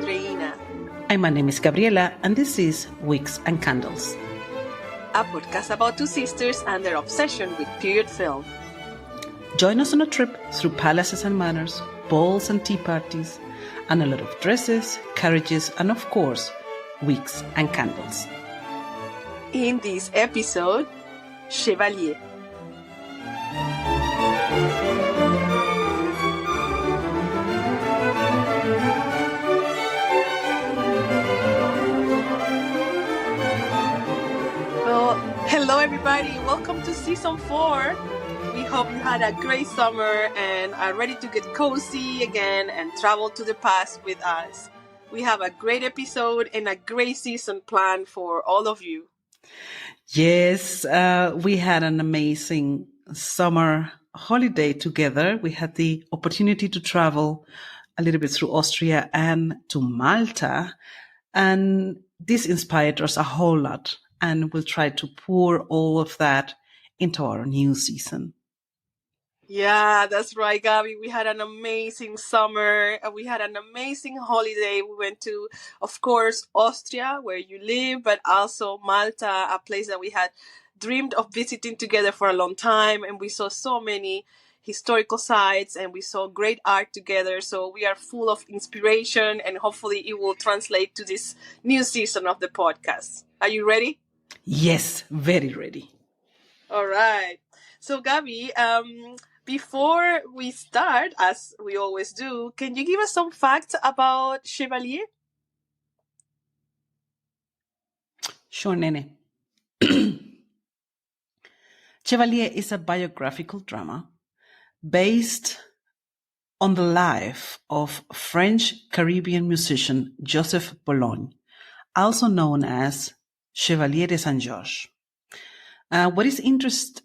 Andreina. And my name is Gabriela, and this is Wigs and Candles, a podcast about two sisters and their obsession with period film. Join us on a trip through palaces and manors, balls and tea parties, and a lot of dresses, carriages, and of course, wigs and candles. In this episode, Chevalier. Hello everybody, welcome to season 4. We hope you had a great summer and are ready to get cozy again and travel to the past with us. We have a great episode and a great season planned for all of you. Yes, we had an amazing summer holiday together. We had the opportunity to travel a little bit through Austria and to Malta, and this inspired us a whole lot. And we'll try to pour all of that into our new season. Yeah, that's right, Gabby. We had an amazing summer. We had an amazing holiday. We went to, of course, Austria, where you live, but also Malta, a place that we had dreamed of visiting together for a long time. And we saw so many historical sites and we saw great art together. So we are full of inspiration and hopefully it will translate to this new season of the podcast. Are you ready? Yes, very ready. All right. So, Gabby, before we start, as we always do, can you give us some facts about Chevalier? Sure, Nene. Chevalier is a biographical drama based on the life of French Caribbean musician Joseph Bologne, also known as Chevalier de Saint Georges. What is interesting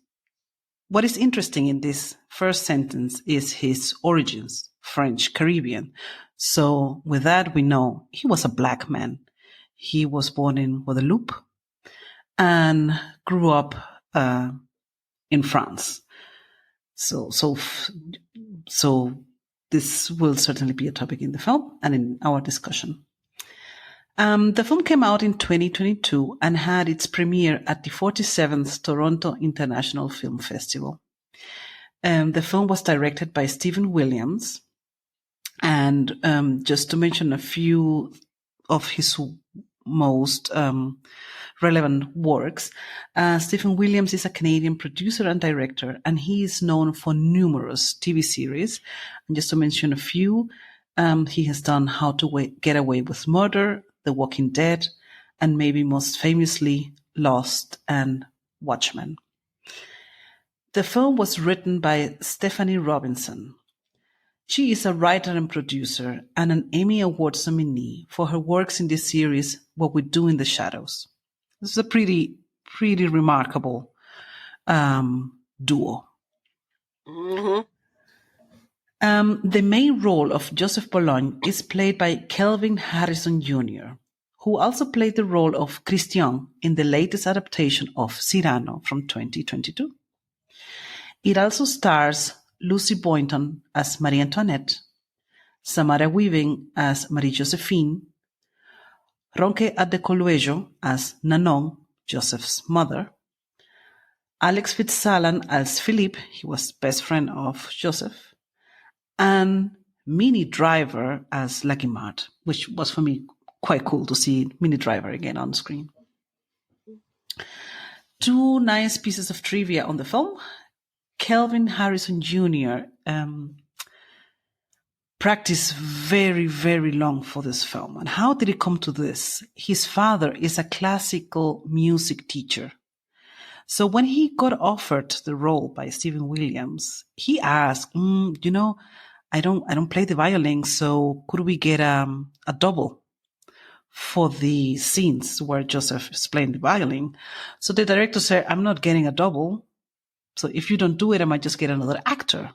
in this first sentence is his origins, French Caribbean. So with that, we know he was a black man. He was born in Guadeloupe and grew up in France. So this will certainly be a topic in the film and in our discussion. The film came out in 2022 and had its premiere at the 47th Toronto International Film Festival. The film was directed by Stephen Williams, and just to mention a few of his most relevant works, Stephen Williams is a Canadian producer and director, and he is known for numerous TV series. And just to mention a few, he has done How to Get Away with Murder, The Walking Dead, and maybe most famously, Lost and Watchmen. The film was written by Stephanie Robinson. She is a writer and producer and an Emmy Awards nominee for her works in this series, What We Do in the Shadows. This is a pretty remarkable duo. Mm-hmm. The main role of Joseph Bologne is played by Kelvin Harrison Jr., who also played the role of Christian in the latest adaptation of Cyrano from 2022. It also stars Lucy Boynton as Marie Antoinette, Samara Weaving as Marie Josephine, Ronke Adecoluejo as Nanon, Joseph's mother, Alex Fitzallan as Philippe, he was best friend of Joseph, and Minnie Driver as La Guimard, which was for me quite cool to see Minnie Driver again on screen. Two nice pieces of trivia on the film. Kelvin Harrison Jr. Practiced very, very long for this film. And how did it come to this? His father is a classical music teacher. So when he got offered the role by Stephen Williams, he asked, I don't play the violin, so could we get a double for the scenes where Joseph is playing the violin? So the director said, I'm not getting a double. So if you don't do it, I might just get another actor.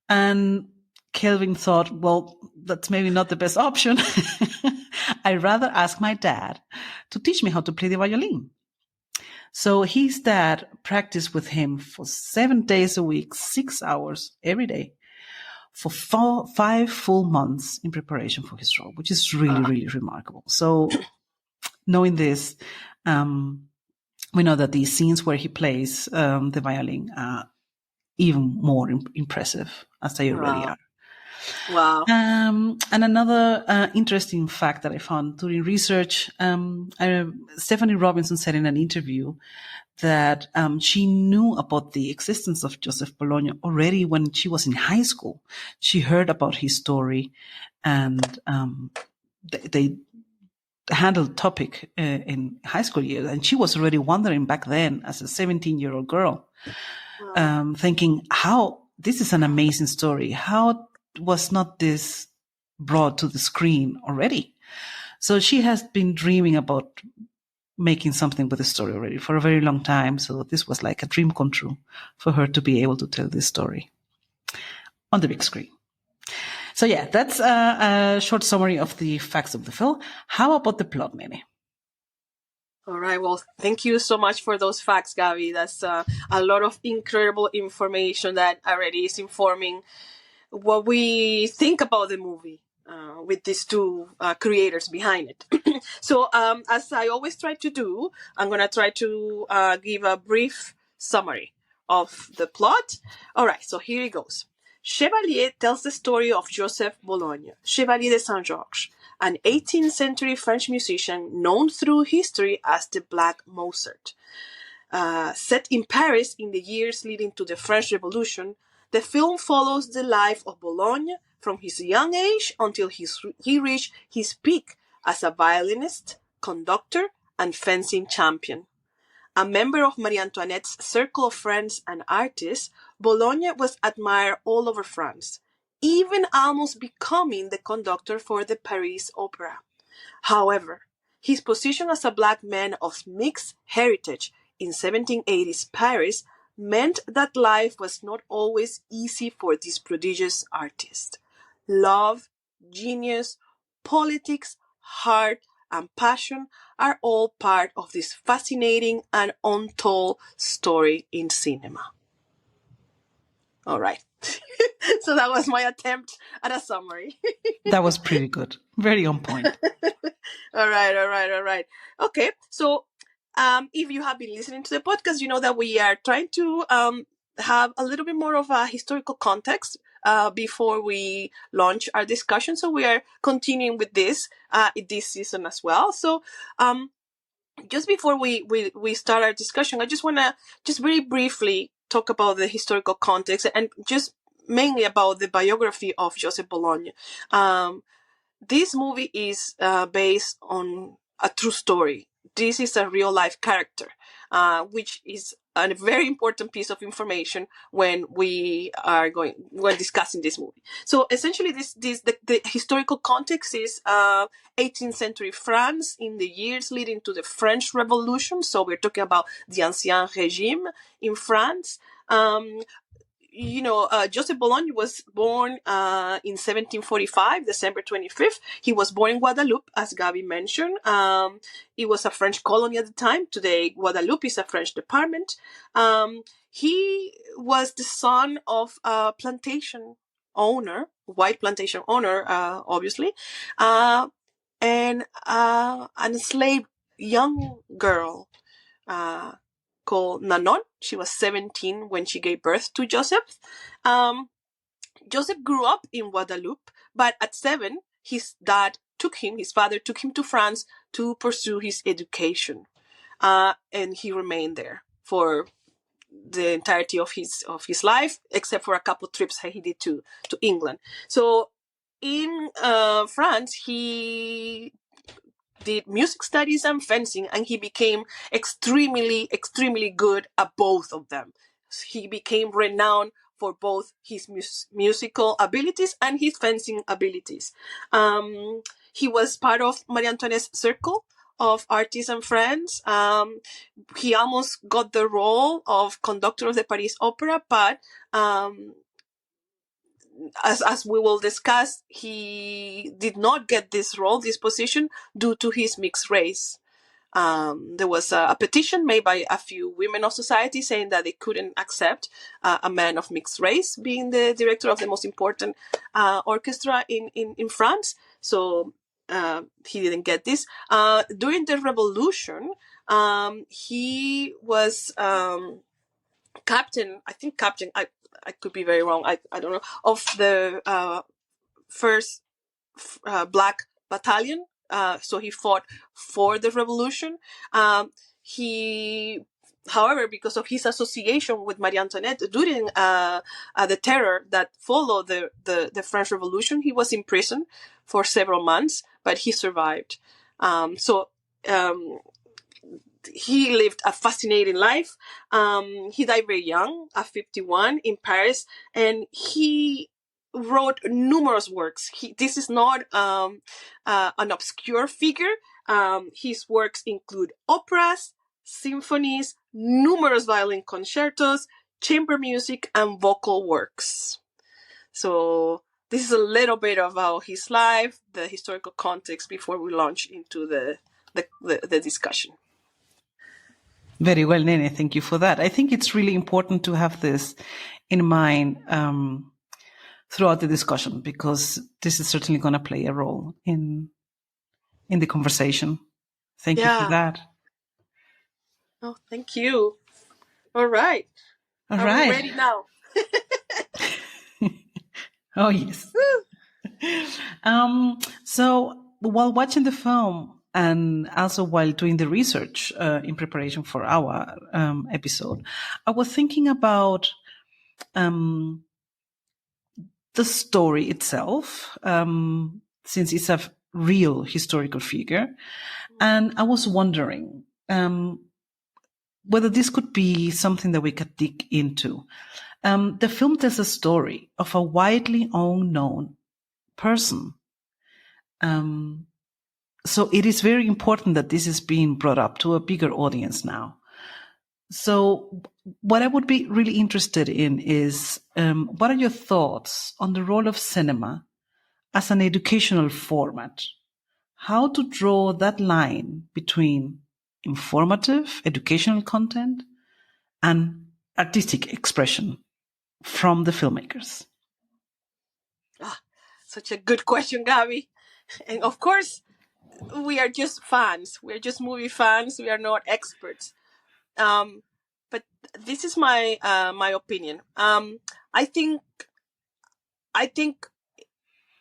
And Kelvin thought, well, that's maybe not the best option. I'd rather ask my dad to teach me how to play the violin. So his dad practiced with him for 7 days a week, 6 hours every day, for 5 full months in preparation for his role, which is really, really remarkable. So knowing this, we know that these scenes where he plays the violin are even more impressive, as they already are. Wow. And another interesting fact that I found during research, Stephanie Robinson said in an interview that she knew about the existence of Joseph Bologne already when she was in high school. She heard about his story, and they handled the topic in high school years. And she was already wondering back then, as a 17-year-old girl, thinking, how this is an amazing story. How was not this brought to the screen already? So she has been dreaming about making something with the story already for a very long time. So this was like a dream come true for her to be able to tell this story on the big screen. So yeah, that's a short summary of the facts of the film. How about the plot, Nene? All right. Well, thank you so much for those facts, Gabby. That's a lot of incredible information that already is informing what we think about the movie with these two creators behind it. So, as I always try to do, I'm going to try to give a brief summary of the plot. All right. So here it goes. Chevalier tells the story of Joseph Bologne, Chevalier de Saint Georges, an 18th century French musician known through history as the Black Mozart. Set in Paris in the years leading to the French Revolution, the film follows the life of Bologne from his young age until he reached his peak as a violinist, conductor, and fencing champion. A member of Marie Antoinette's circle of friends and artists, Bologne was admired all over France, even almost becoming the conductor for the Paris Opera. However, his position as a black man of mixed heritage in 1780s Paris meant that life was not always easy for this prodigious artist. Love, genius, politics, heart, and passion are all part of this fascinating and untold story in cinema. All right. So that was my attempt at a summary. That was pretty good. Very on point. All right. Okay. So, if you have been listening to the podcast, you know that we are trying to have a little bit more of a historical context before we launch our discussion. So we are continuing with this season as well. So, just before we start our discussion, I just want to just very briefly talk about the historical context and just mainly about the biography of Joseph Bologne. This movie is based on a true story. This is a real life character, which is a very important piece of information when when discussing this movie. So essentially, the historical context is 18th century France in the years leading to the French Revolution. So we're talking about the Ancien Régime in France. Joseph Bologne was born in 1745, December 25th. He was born in Guadeloupe, as Gabi mentioned. It was a French colony at the time. Today, Guadeloupe is a French department. He was the son of a plantation owner, white plantation owner, obviously, and an enslaved young girl called Nanon. She was 17 when she gave birth to Joseph. Joseph grew up in Guadeloupe, but at 7, his father took him to France to pursue his education. And he remained there for the entirety of his life, except for a couple trips that he did to England. So in France, he did music studies and fencing, and he became extremely good at both of them. He became renowned for both his musical abilities and his fencing abilities. He was part of Marie Antoinette's circle of artists and friends. He almost got the role of conductor of the Paris Opera, but as we will discuss, he did not get this position due to his mixed race. There was a petition made by a few women of society saying that they couldn't accept a man of mixed race being the director of the most important orchestra in France. So he didn't get this. During the revolution, he was captain, I could be very wrong, I don't know, of the first black battalion. So he fought for the revolution. He, however, because of his association with Marie Antoinette during the terror that followed the French Revolution, he was in prison for several months, but he survived. So he lived a fascinating life. He died very young, at 51, in Paris, and he wrote numerous works. This is not an obscure figure. His works include operas, symphonies, numerous violin concertos, chamber music, and vocal works. So this is a little bit about his life, the historical context, before we launch into the discussion. Very well, Nene. Thank you for that. I think it's really important to have this in mind throughout the discussion, because this is certainly going to play a role in the conversation. Thank you for that. Oh, thank you. All right. All Are right. we ready now? Oh, yes. So while watching the film and also while doing the research in preparation for our episode, I was thinking about the story itself, since it's a real historical figure. And I was wondering whether this could be something that we could dig into. The film tells a story of a widely unknown person. So it is very important that this is being brought up to a bigger audience now. So what I would be really interested in is, what are your thoughts on the role of cinema as an educational format? How to draw that line between informative, educational content and artistic expression from the filmmakers? Such a good question, Gabby. And of course, we are just fans. We're just movie fans. We are not experts. But this is my my opinion. I think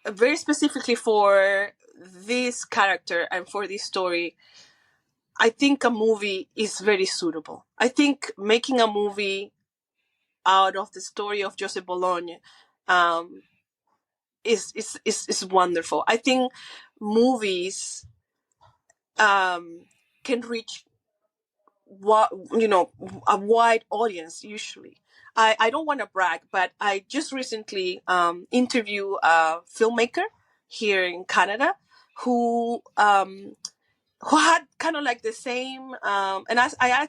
very specifically for this character and for this story, I think a movie is very suitable. I think making a movie out of the story of Joseph Bologne is wonderful. I think movies can reach a wide audience usually. I don't want to brag, but I just recently interviewed a filmmaker here in Canada who had kind of like the same and I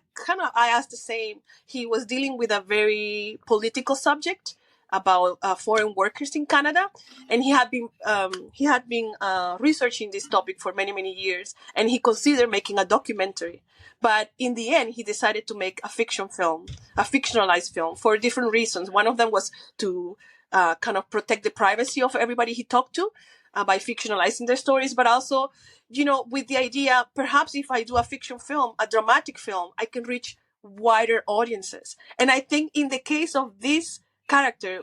asked the same. He was dealing with a very political subject about foreign workers in Canada, and he had been researching this topic for many years, and he considered making a documentary. But in the end, he decided to make a fictionalized film, for different reasons. One of them was to kind of protect the privacy of everybody he talked to by fictionalizing their stories, but also, with the idea, perhaps if I do a fiction film, a dramatic film, I can reach wider audiences. And I think in the case of this character,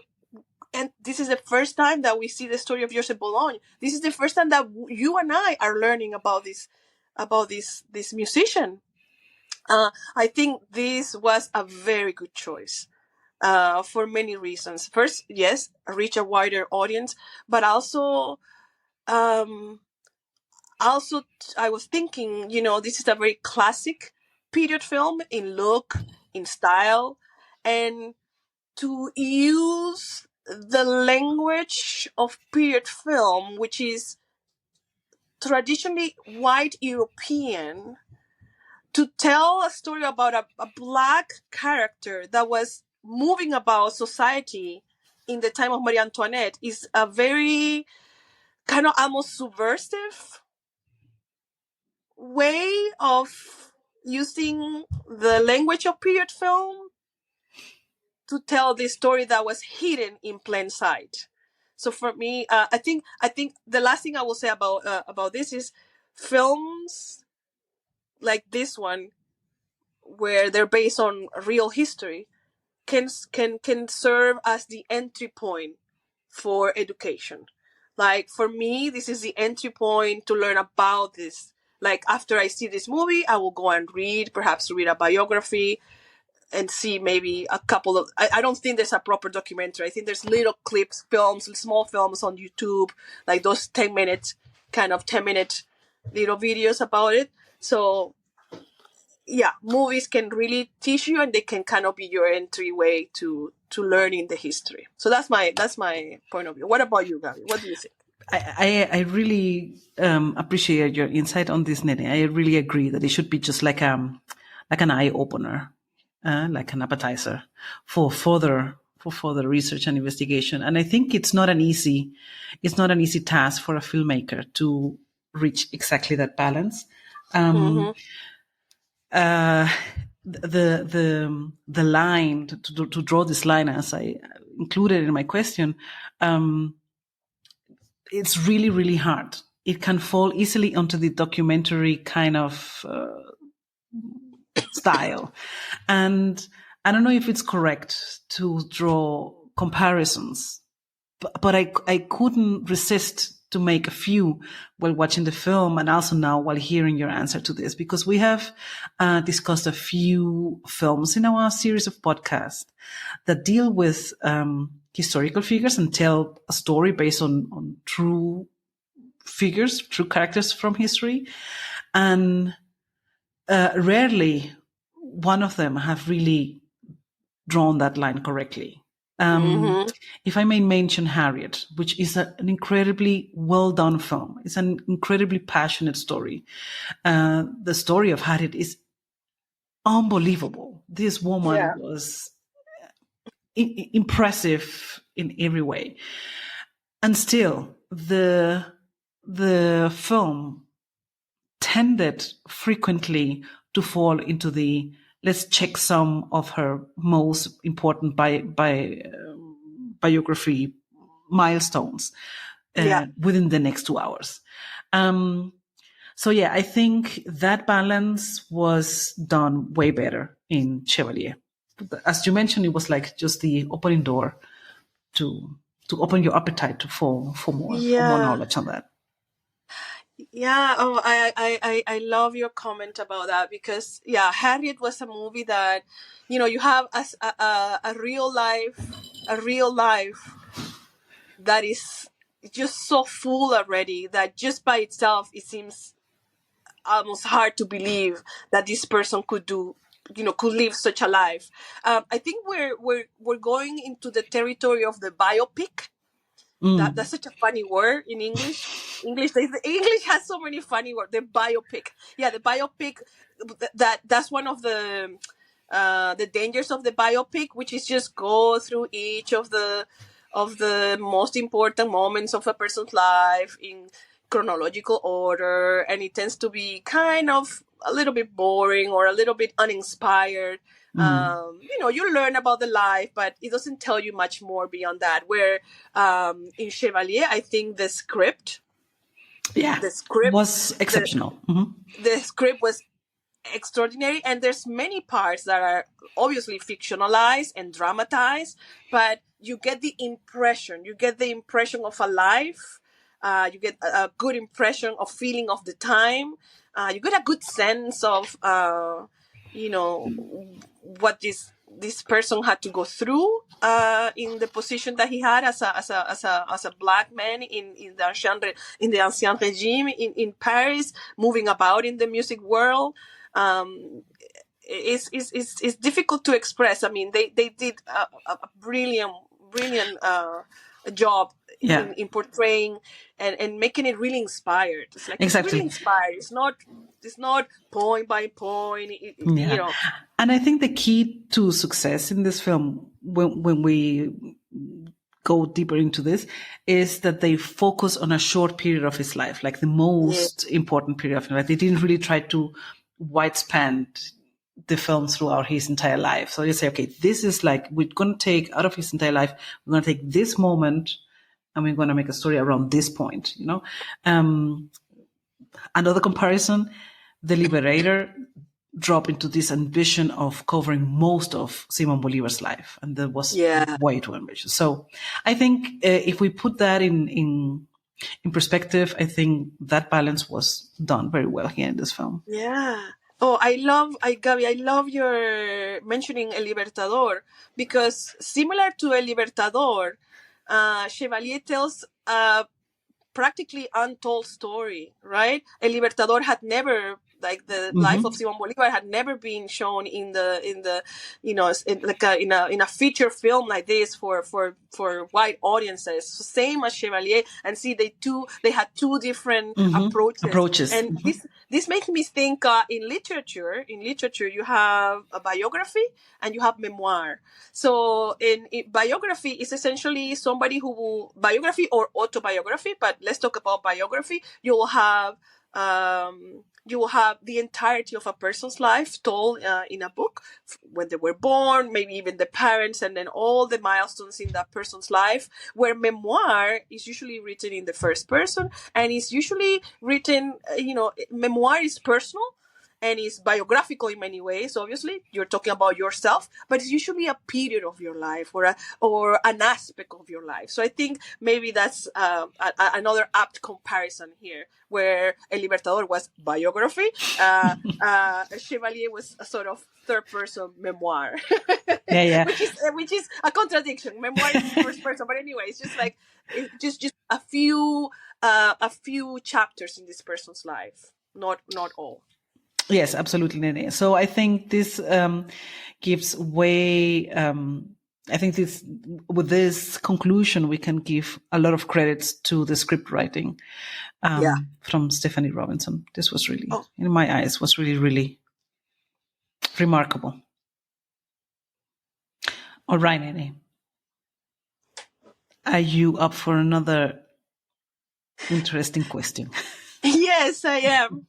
and this is the first time that we see the story of Joseph Bologne, this is the first time that you and I are learning about this musician. I think this was a very good choice for many reasons. First, yes, reach a wider audience, but also I was thinking, this is a very classic period film in look, in style, and to use the language of period film, which is traditionally white European, to tell a story about a black character that was moving about society in the time of Marie Antoinette is a very kind of almost subversive way of using the language of period film to tell this story that was hidden in plain sight. So for me, I think the last thing I will say about this is films like this one, where they're based on real history, can serve as the entry point for education. Like for me, this is the entry point to learn about this. Like after I see this movie, I will go and perhaps read a biography and see maybe a couple of. I don't think there's a proper documentary. I think there's little clips, films, small films on YouTube, like those 10-minute little videos about it. So yeah, movies can really teach you, and they can kind of be your entryway to learning the history. So that's my point of view. What about you, Gabby? What do you think? I really appreciate your insight on this, Nene. I really agree that it should be just like an eye opener, like an appetizer for further research and investigation. And I think it's not an easy task for a filmmaker to reach exactly that balance. The line to draw this line, as I included in my question, it's really, really hard. It can fall easily onto the documentary kind of style. And I don't know if it's correct to draw comparisons, but I couldn't resist to make a few while watching the film, and also now while hearing your answer to this, because we have discussed a few films in our series of podcasts that deal with historical figures and tell a story based on true figures, true characters from history. And rarely one of them have really drawn that line correctly. If I may mention Harriet, which is an incredibly well done film. It's an incredibly passionate story. The story of Harriet is unbelievable. This woman was impressive in every way. And still, the film tended frequently to fall into the let's check some of her most important biography milestones within the next 2 hours. So yeah, I think that balance was done way better in Chevalier. As you mentioned, it was like just the opening door to open your appetite for more knowledge on that. Yeah, I love your comment about that, because Harriet was a movie that, you have as a real life that is just so full already that just by itself it seems almost hard to believe that this person could live such a life. I think we're going into the territory of the biopic. That's such a funny word in English. English has so many funny words. The biopic. Yeah, the biopic. That's one of the dangers of the biopic, which is just go through each of the most important moments of a person's life in chronological order, and it tends to be kind of a little bit boring or a little bit uninspired. You learn about the life, but it doesn't tell you much more beyond that. Where in Chevalier, I think the script was exceptional. The script was extraordinary, and there's many parts that are obviously fictionalized and dramatized, but you get the impression of a life. You get a good impression of feeling of the time. You get a good sense of what this person had to go through in the position that he had as a black man in the Ancien Regime in Paris, moving about in the music world. It's difficult to express. I mean, they did a brilliant job in portraying and making it really inspired. It's like It's really inspired. It's not point by point. And I think the key to success in this film, when we go deeper into this, is that they focus on a short period of his life, like the most important period of his life. They didn't really try to widespan the film throughout his entire life. So you say, okay, this is like, we're going to take out of his entire life, we're going to take this moment and we're going to make a story around this point, you know. Another comparison, The Liberator dropped into this ambition of covering most of Simon Bolivar's life, and that was way too ambitious. So I think if we put that in perspective, I think that balance was done very well here in this film. Yeah. Oh, Gaby, I love your mentioning El Libertador, because similar to El Libertador, Chevalier tells practically untold story, right? El Libertador had never, like the life of Simon Bolivar had never been shown in the you know, in a feature film like this for wide audiences. So same as Chevalier, and see they had two different approaches. And this makes me think in literature you have a biography and you have memoir. So in biography is essentially somebody who biography or autobiography, but let's talk about biography. You will have the entirety of a person's life told in a book, when they were born, maybe even the parents, and then all the milestones in that person's life. Where memoir is usually written in the first person, and is usually written, memoir is personal and is biographical in many ways. Obviously, you're talking about yourself, but it's usually a period of your life or an aspect of your life. So I think maybe that's another apt comparison here, where El Libertador was biography, Chevalier was a sort of third-person memoir. Yeah. which is a contradiction. Memoir is first person, but anyway, it's just like just a few chapters in this person's life, not all. Yes, absolutely, Nene. So I think this gives way. I think with this conclusion, we can give a lot of credits to the script writing from Stephanie Robinson. This was really, in my eyes, was really, really remarkable. All right, Nene. Are you up for another interesting question? Yes, I am.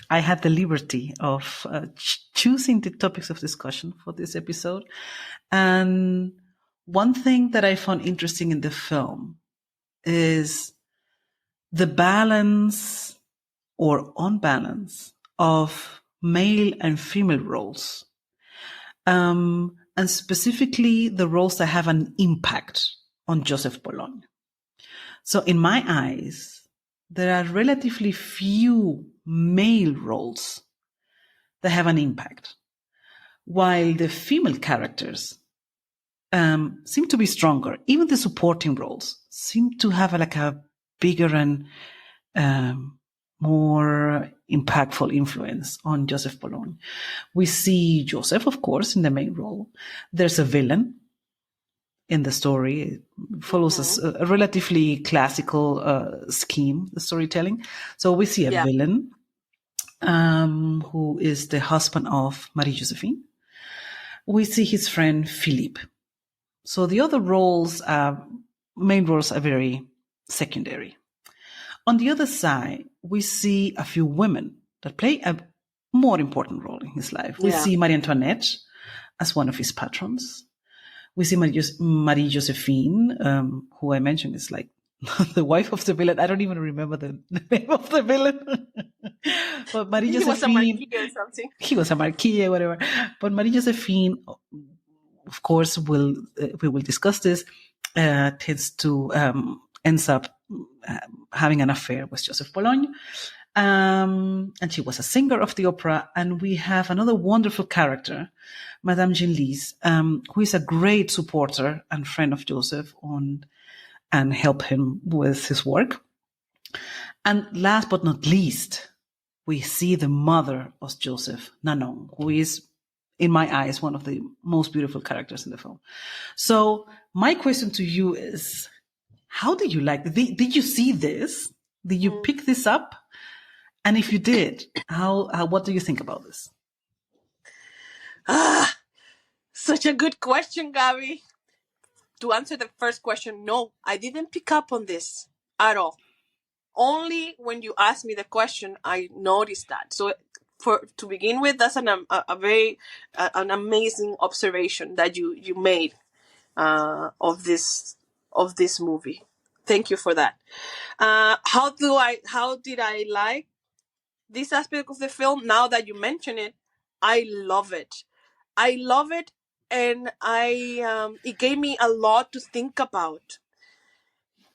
I had the liberty of choosing the topics of discussion for this episode. And one thing that I found interesting in the film is the balance or unbalance of male and female roles. And specifically the roles that have an impact on Joseph Bologne. So in my eyes, there are relatively few male roles that have an impact, while the female characters seem to be stronger. Even the supporting roles seem to have a bigger and more impactful influence on Joseph Bologne. We see Joseph, of course, in the main role. There's a villain in the story. It follows a relatively classical scheme, the storytelling. So we see a villain who is the husband of Marie Josephine. We see his friend Philippe. So the other main roles are very secondary. On the other side, we see a few women that play a more important role in his life. We see Marie Antoinette as one of his patrons. We see Marie Josephine, who I mentioned is like the wife of the villain. I don't even remember the name of the villain. But Marie Josephine. He was a marquis or something. He was a marquis or whatever. But Marie Josephine, of course, we will discuss this, ends up having an affair with Joseph Bologne. And she was a singer of the opera. And we have another wonderful character, Madame Genlis, who is a great supporter and friend of Joseph and help him with his work. And last but not least, we see the mother of Joseph, Nanon, who is, in my eyes, one of the most beautiful characters in the film. So my question to you is, how did you like it? Did you see this? Did you pick this up? And if you did, what do you think about this? Such a good question, Gaby. to answer the first question, no, I didn't pick up on this at all. Only when you asked me the question, I noticed that. So, to begin with, that's an amazing observation that you made of this movie. Thank you for that. How did I like this aspect of the film? Now that you mention it, I love it. And it gave me a lot to think about.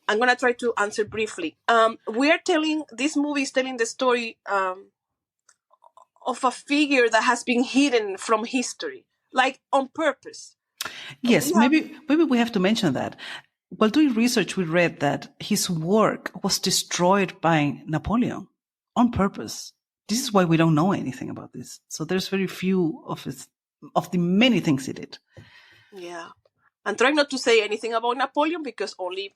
I'm gonna try to answer briefly. This movie is telling the story of a figure that has been hidden from history, like on purpose. Yes, maybe we have to mention that. While doing research, we read that his work was destroyed by Napoleon on purpose. This is why we don't know anything about this. So there's very few of the many things he did. Yeah. I'm trying not to say anything about Napoleon because only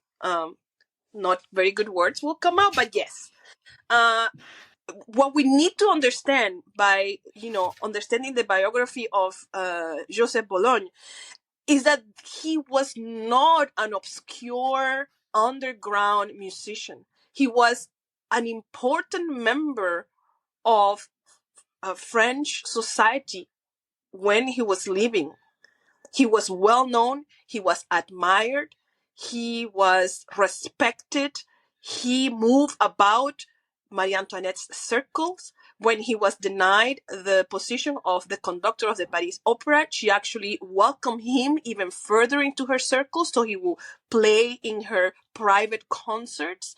not very good words will come out, but yes. What we need to understand by, understanding the biography of Joseph Bologne is that he was not an obscure underground musician. He was an important member of a French society when he was living. He was well known. He was admired. He was respected. He moved about Marie Antoinette's circles. When he was denied the position of the conductor of the Paris Opera, she actually welcomed him even further into her circles, so he will play in her private concerts.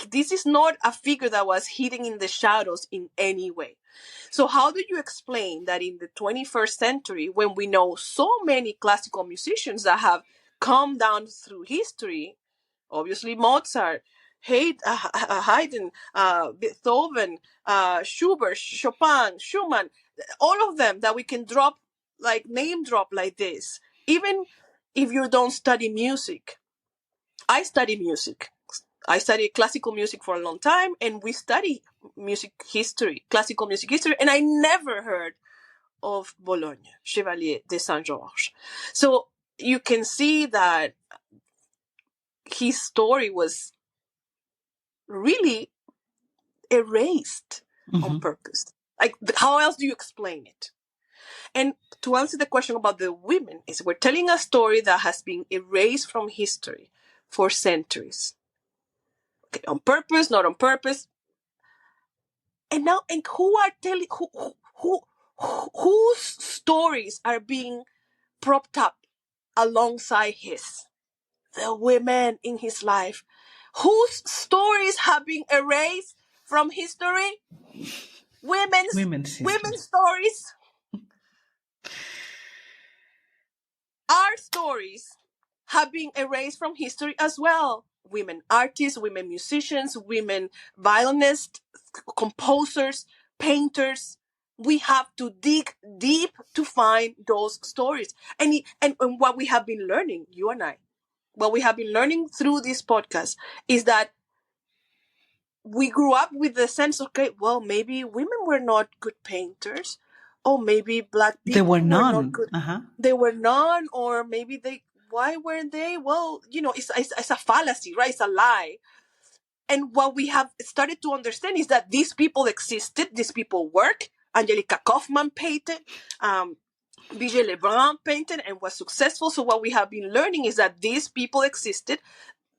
This is not a figure that was hidden in the shadows in any way. So how do you explain that in the 21st century, when we know so many classical musicians that have come down through history, obviously Mozart, Haydn, Beethoven, Schubert, Chopin, Schumann, all of them that we can name drop like this, even if you don't study music. I study music. I studied classical music for a long time, and we study classical music history, and I never heard of Bologne, Chevalier de Saint Georges. So you can see that his story was really erased on purpose. Like, how else do you explain it? And to answer the question about the women, is we're telling a story that has been erased from history for centuries. Okay, on purpose, not on purpose. And now, who are telling whose stories are being propped up alongside his? The women in his life, whose stories have been erased from history? Women's stories. Our stories have been erased from history as well. Women artists, women musicians, women violinists, composers, painters. We have to dig deep to find those stories. And what we have been learning, you and I, what we have been learning through this podcast is that we grew up with the sense of, okay, well, maybe women were not good painters, or maybe black people were none. not good. They were none, or maybe why weren't they? Well, it's a fallacy, right? It's a lie. And what we have started to understand is that these people existed, these people work. Angelica Kaufman painted, Vigée Lebrun painted and was successful. So what we have been learning is that these people existed.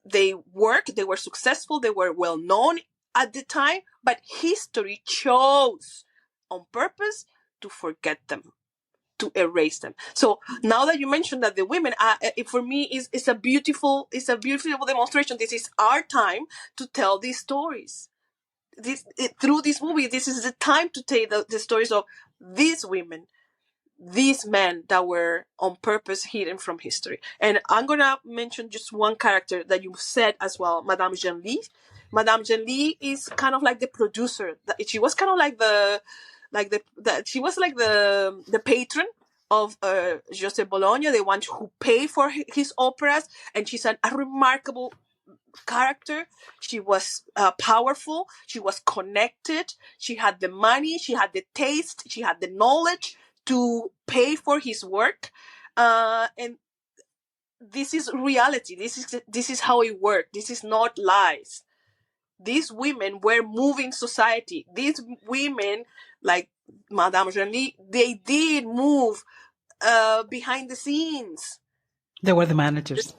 They worked, they were successful, they were well known at the time, but history chose on purpose to forget them, to erase them. So now that you mentioned that the women, for me, is a beautiful demonstration. This is our time to tell these stories. Through this movie, this is the time to tell the stories of these women, these men that were on purpose hidden from history. And I'm going to mention just one character that you said as well, Madame Genlis. Madame Genlis is kind of like the producer. She was kind of like the patron of Joseph Bologne, the one who paid for his operas. And she's a remarkable character. She was powerful. She was connected. She had the money. She had the taste. She had the knowledge to pay for his work. And this is reality. This is how it worked. This is not lies. These women were moving society. These women, like Madame Jolie, they did move behind the scenes. They were the managers.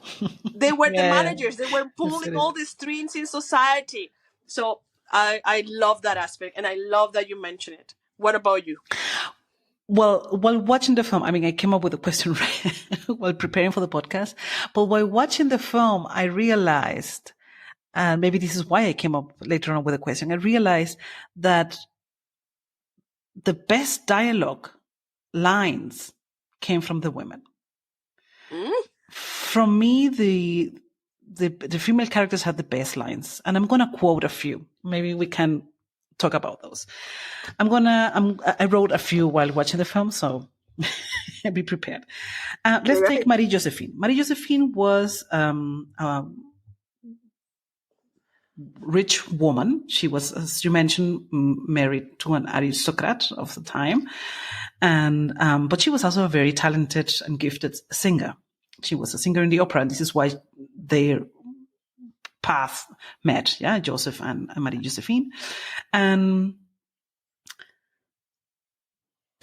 They were the Yeah, managers. They were yes, pulling it all is. the strings in society. So I love that aspect, and I love that you mention it. What about you? Well, while watching the film, I mean, I came up with a question while preparing for the podcast, but while watching the film, I realized, and maybe this is why I came up later on with a question, I realized that the best dialogue lines came from the women. Mm? From me, the female characters had the best lines, and I'm going to quote a few. Maybe we can talk about those. I wrote a few while watching the film, so be prepared. Let's take Right. Marie Josephine. Marie Josephine was a rich woman. She was, as you mentioned, married to an aristocrat of the time, and but she was also a very talented and gifted singer. She was a singer in the opera, and this is why their path met. Yeah, Joseph and Marie Josephine, and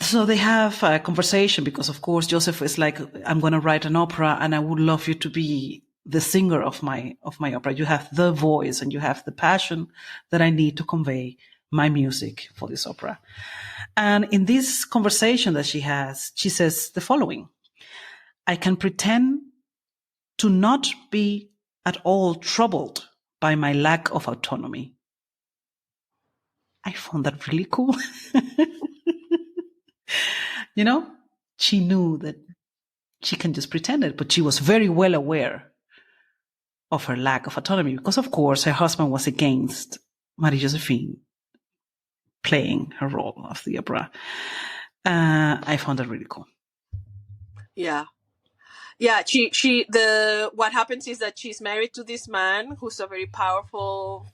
so they have a conversation because, of course, Joseph is like, I'm going to write an opera and I would love you to be the singer of my opera. You have the voice and you have the passion that I need to convey my music for this opera. And in this conversation that she has, she says the following: I can pretend to not be at all troubled by my lack of autonomy. I found that really cool. You know, she knew that she can just pretend it, but she was very well aware of her lack of autonomy because, of course, her husband was against Marie Josephine playing her role of the opera. I found that really cool. Yeah. What happens is that she's married to this man who's a very powerful.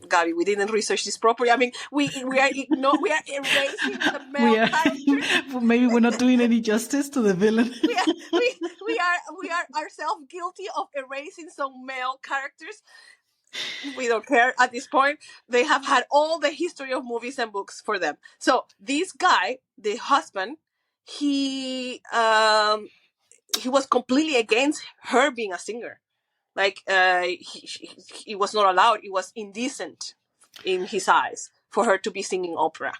Gabi, we didn't research this properly. I mean, we are erasing the male characters. Maybe we're not doing any justice to the villain. we are ourselves guilty of erasing some male characters. We don't care at this point. They have had all the history of movies and books for them. So this guy, the husband, he was completely against her being a singer. Like he was not allowed. It was indecent in his eyes for her to be singing opera.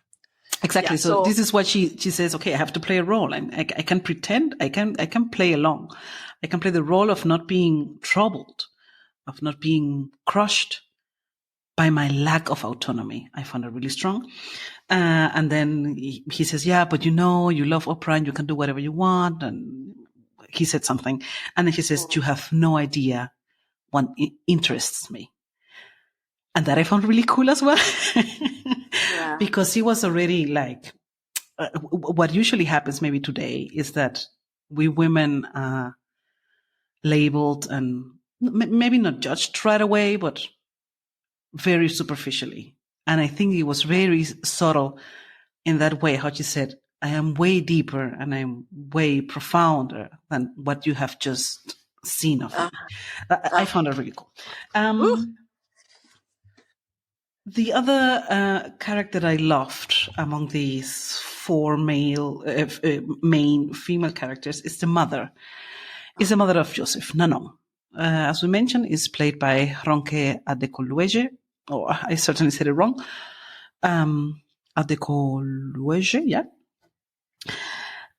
Exactly. Yeah, so this is what she says. Okay, I have to play a role, and I can pretend. I can play along. I can play the role of not being troubled, of not being crushed by my lack of autonomy. I found it really strong. And then he says, yeah, but you love opera and you can do whatever you want. And he said something. And then he says, you have no idea what interests me. And that I found really cool as well. Yeah. Because he was already like, what usually happens maybe today is that we women are labeled and maybe not judged right away, but very superficially. And I think it was very subtle in that way, how she said, I am way deeper and I'm way profounder than what you have just seen of me. I found it really cool. The other character I loved among these four main female characters is the mother. Is the mother of Joseph, Nanon. As we mentioned, is played by Ronke Adekolweje. Oh, I certainly said it wrong. Adekolweje, yeah.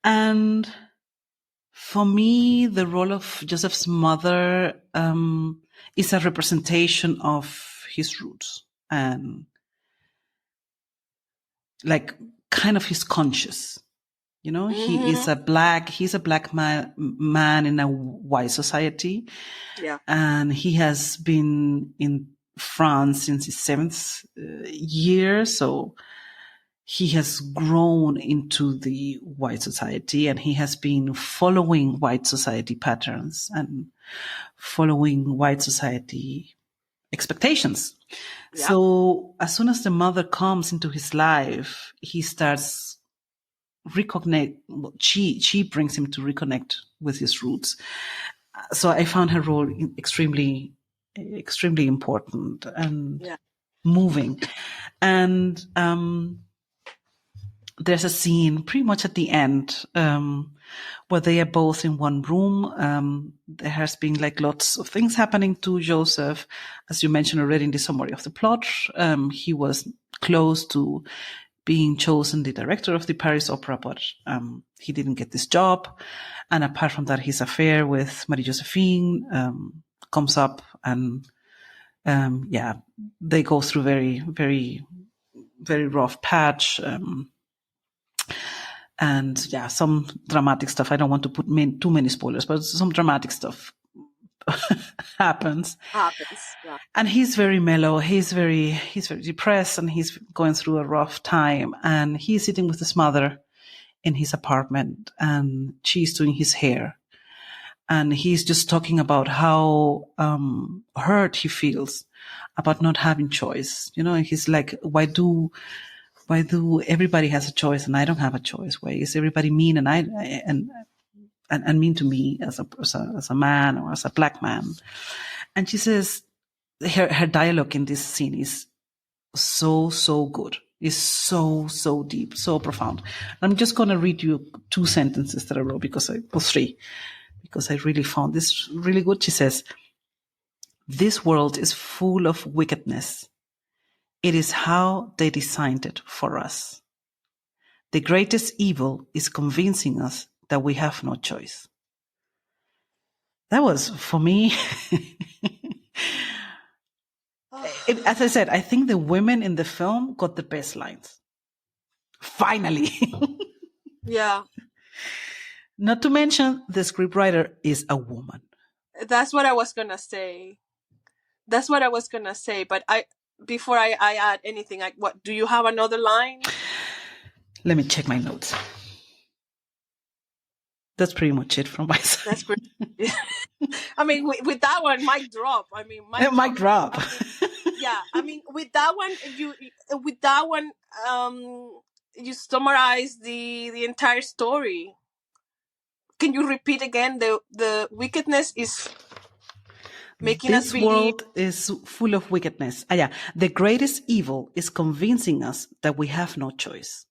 And for me, the role of Joseph's mother is a representation of his roots and like kind of his conscience. You know, he's a black man in a white society. Yeah. And he has been in France since his 7th year. So he has grown into the white society and he has been following white society patterns and following white society expectations. Yeah. So as soon as the mother comes into his life, he starts she brings him to reconnect with his roots. So I found her role extremely, extremely important and Yeah. moving. And there's a scene pretty much at the end where they are both in one room. There has been like lots of things happening to Joseph. As you mentioned already in the summary of the plot, he was close to being chosen the director of the Paris Opera, but he didn't get this job. And apart from that, his affair with Marie Josephine comes up, and yeah, they go through very, very, very rough patch. And yeah, some dramatic stuff. I don't want to put too many spoilers, but some dramatic stuff happens. Happens. Yeah. And he's very mellow. He's very depressed, and he's going through a rough time. And he's sitting with his mother in his apartment, and she's doing his hair. And he's just talking about how hurt he feels about not having choice. You know, he's like, why do everybody has a choice and I don't have a choice? Why is everybody mean and mean to me as a man or as a black man? And she says her dialogue in this scene is so good. Is so deep, so profound. I'm just going to read you 2 sentences that I wrote or 3, because I really found this really good. She says, "This world is full of wickedness. It is how they designed it for us. The greatest evil is convincing us that we have no choice." That was, for me, as I said, I think the women in the film got the best lines. Finally. Yeah. Not to mention, the scriptwriter is a woman. That's what I was gonna say. But before I add anything, what do you have another line? Let me check my notes. That's pretty much it from my side. That's great. I mean, with that one, mic drop. Mic drop. Yeah, I mean, with that one, you summarize the entire story. Can you repeat again? The wickedness is making us believe. This world is full of wickedness. Yeah, the greatest evil is convincing us that we have no choice.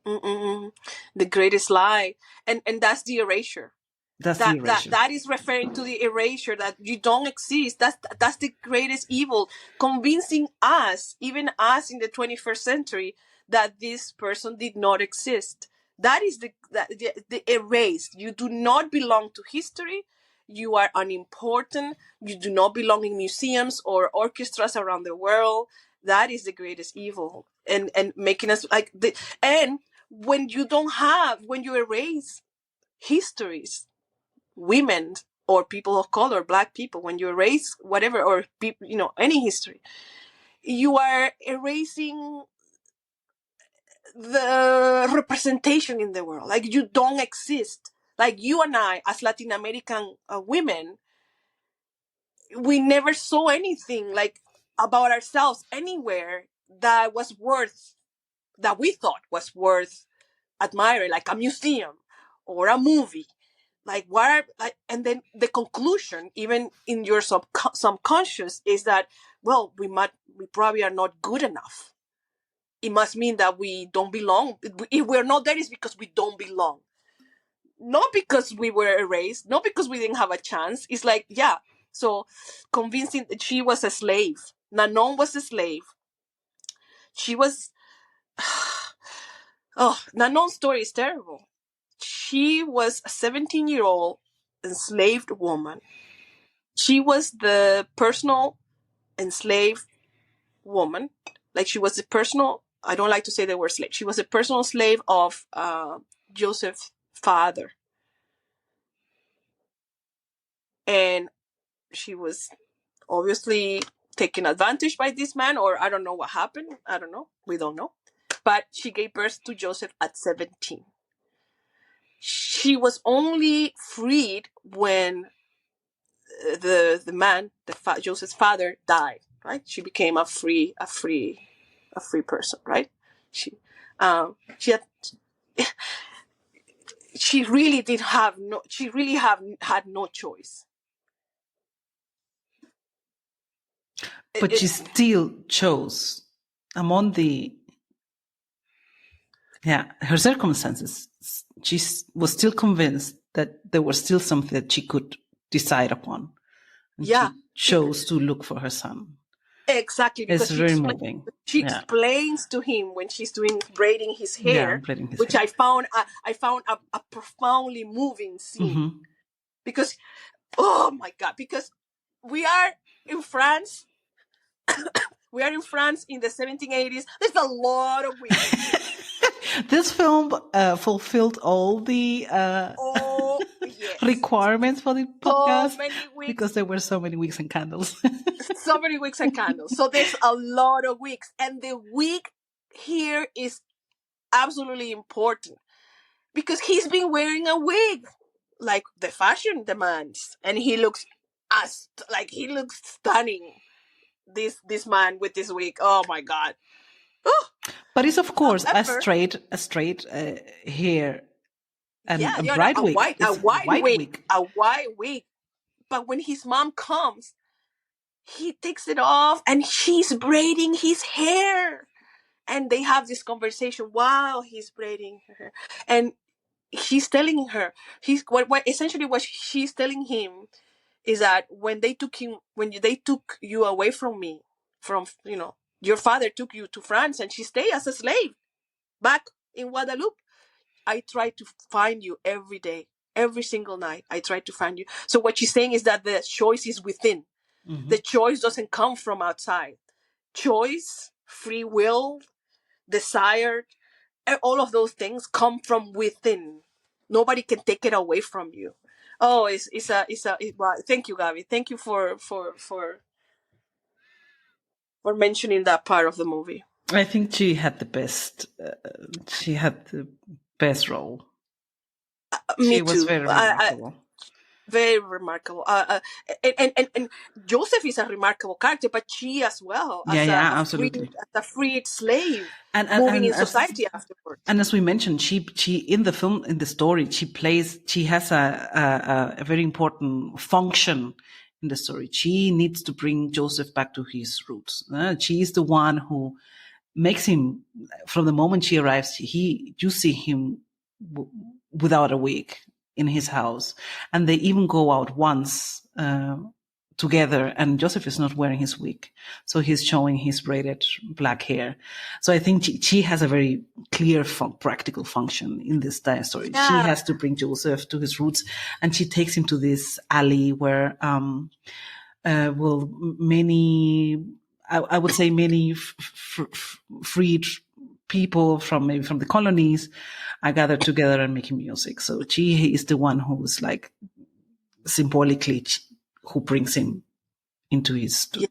The greatest lie, and that's the erasure. That is referring to the erasure, that you don't exist. That's the greatest evil, convincing us, even us in the 21st century, that this person did not exist. That is the erased. You do not belong to history. You are unimportant. You do not belong in museums or orchestras around the world. That is the greatest evil, and making us and when you erase histories, women or people of color, black people, when you erase whatever, or any history, you are erasing the representation in the world. Like, you don't exist. Like, you and I, as Latin American women, we never saw anything like about ourselves anywhere that we thought was worth admiring, like a museum or a movie. Like, and then the conclusion, even in your subconscious, is that, well, we probably are not good enough. It must mean that we don't belong. If we're not there, it's because we don't belong. Not because we were erased, not because we didn't have a chance. It's like, yeah. So convincing that she was a slave. Nanon was a slave. She was, Nanon's story is terrible. She was a 17-year-old enslaved woman. She was the personal enslaved woman. Like, she was the personal, I don't like to say the word slave. She was a personal slave of Joseph's father. And she was obviously taken advantage by this man, or I don't know what happened. I don't know. We don't know. But she gave birth to Joseph at 17. She was only freed when the man, Joseph's father, died. Right? She became a free person. Right? She had. she really had no choice. But she still chose among her circumstances. She was still convinced that there was still something that she could decide upon. And she chose to look for her son. Exactly, because it's very moving. She explains to him when she's braiding his hair, which I found a profoundly moving scene. Because, oh my God, because we are in France. We are in France in the 1780s. There's a lot of wigs. This film fulfilled all the requirements for the podcast, because there were so many wigs and candles. So many wigs and candles. So there's a lot of wigs. And the wig here is absolutely important, because he's been wearing a wig like the fashion demands. And he looks stunning. This man with this wig. Oh my God. But it's, of course, a straight hair and a bright wig. A white wig. But when his mom comes, he takes it off and she's braiding his hair. And they have this conversation while he's braiding her hair. And he's telling her, essentially what she's telling him is that when they took you away from me, your father took you to France and she stayed as a slave back in Guadeloupe. I tried to find you every day, every single night. I tried to find you. So what she's saying is that the choice is within. Mm-hmm. The choice doesn't come from outside. Choice, free will, desire, all of those things come from within. Nobody can take it away from you. Oh, thank you, Gabi. Thank you for mentioning that part of the movie. I think she had the best. She had the best role. Me she was too. Very remarkable. Very remarkable. And Joseph is a remarkable character, but she as well. Absolutely. As a freed slave, moving in society afterwards. And as we mentioned, she in the film, in the story, she has a very important function in the story. She needs to bring Joseph back to his roots. She is the one who makes him, from the moment she arrives, you see him without a wig in his house. And they even go out once together, and Joseph is not wearing his wig. So he's showing his braided black hair. So I think she has a very clear practical function in this story. Yeah. She has to bring Joseph to his roots, and she takes him to this alley where, many freed people from the colonies are gathered together and making music. So she is the one who's like symbolically who brings him into his to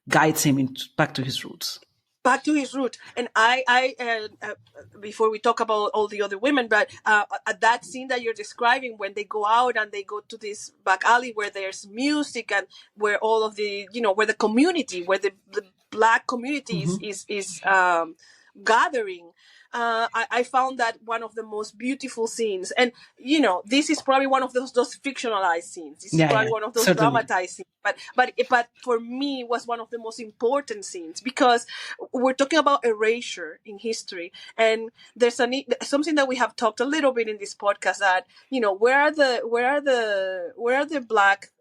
guides him back to his roots. Back to his root. And I before we talk about all the other women, but at that scene that you're describing, when they go out and they go to this back alley where there's music and where all of the, where the community, where the Black community is gathering. I found that one of the most beautiful scenes. And, this is probably one of those fictionalized scenes. This is probably one of those dramatized scenes. But for me, it was one of the most important scenes, because we're talking about erasure in history. And there's something that we have talked a little bit in this podcast, that, where are the Black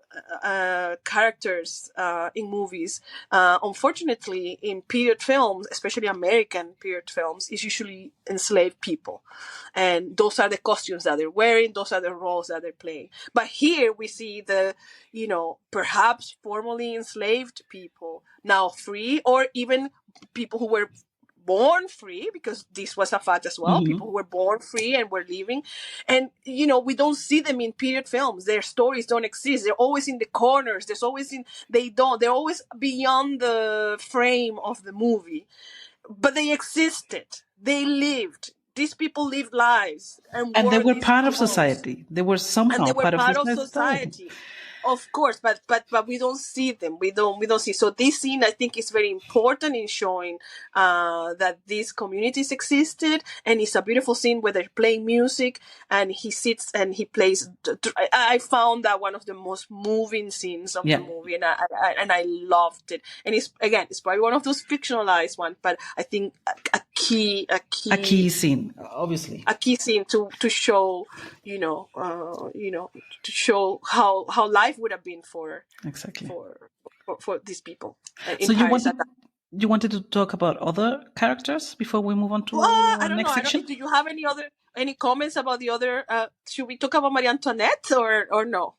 characters in movies? Unfortunately, in period films, especially American period films, is usually enslaved people, and those are the costumes that they're wearing, those are the roles that they're playing. But here we see the, perhaps formerly enslaved people now free, or even people who were born free, because this was a fact as well. People who were born free and were living. And, we don't see them in period films. Their stories don't exist. They're always in the corners. They're always beyond the frame of the movie. But they existed. They lived. These people lived lives. And they were part of society. They were somehow part of society. Of course, but we don't see them. We don't see. So this scene, I think, is very important in showing that these communities existed, and it's a beautiful scene where they're playing music, and he sits and he plays. I found that one of the most moving scenes of the movie, and I loved it. And it's probably one of those fictionalized ones, but I think a key scene, obviously, a key scene to show, to show how life would have been for these people. So you wanted to talk about other characters before we move on to next section? Do you have any comments about the other? Should we talk about Marie Antoinette or no?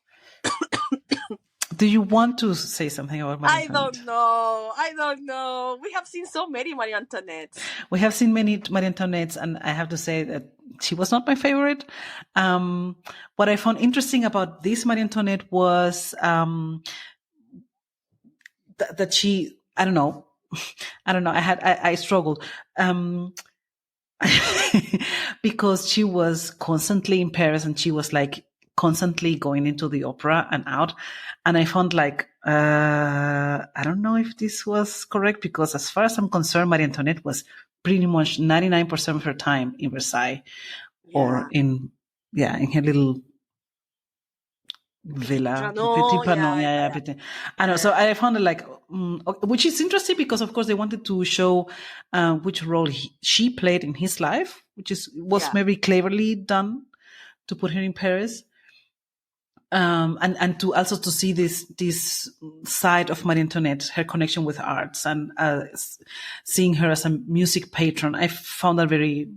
Do you want to say something about Marie Antoinette? I don't know. We have seen so many Marie Antoinettes. We have seen many Marie Antoinettes, and I have to say that she was not my favorite. What I found interesting about this Marie Antoinette was that she, I don't know. I struggled. Because she was constantly in Paris, and she was like constantly going into the opera and out. And I found like, I don't know if this was correct, because as far as I'm concerned, Marie Antoinette was pretty much 99% of her time in Versailles or in her little villa. I know. So I found it like, which is interesting, because of course they wanted to show which role she played in his life, which was maybe cleverly done to put her in Paris. And to also to see this side of Marie Antoinette, her connection with arts, and seeing her as a music patron. I found that very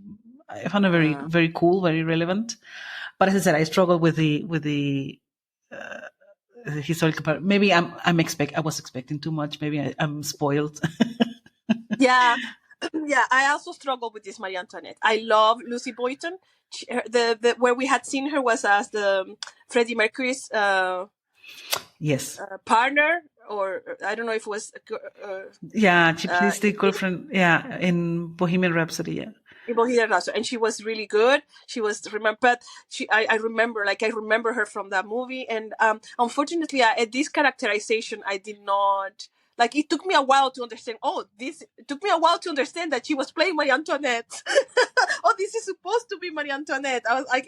very cool, very relevant. But as I said, I struggled with the historical part. Maybe I was expecting too much. Maybe I'm spoiled. Yeah. I also struggled with this Marie Antoinette. I love Lucy Boynton. The where we had seen her was as the Freddie Mercury's partner, or I don't know if it was she plays the girlfriend in Bohemian Rhapsody. In Bohemian Rhapsody, and she was really good. She was I remember her from that movie, and unfortunately at this characterization I did not. Like, it took me a while to understand. It took me a while to understand that she was playing Marie Antoinette. This is supposed to be Marie Antoinette. I was like,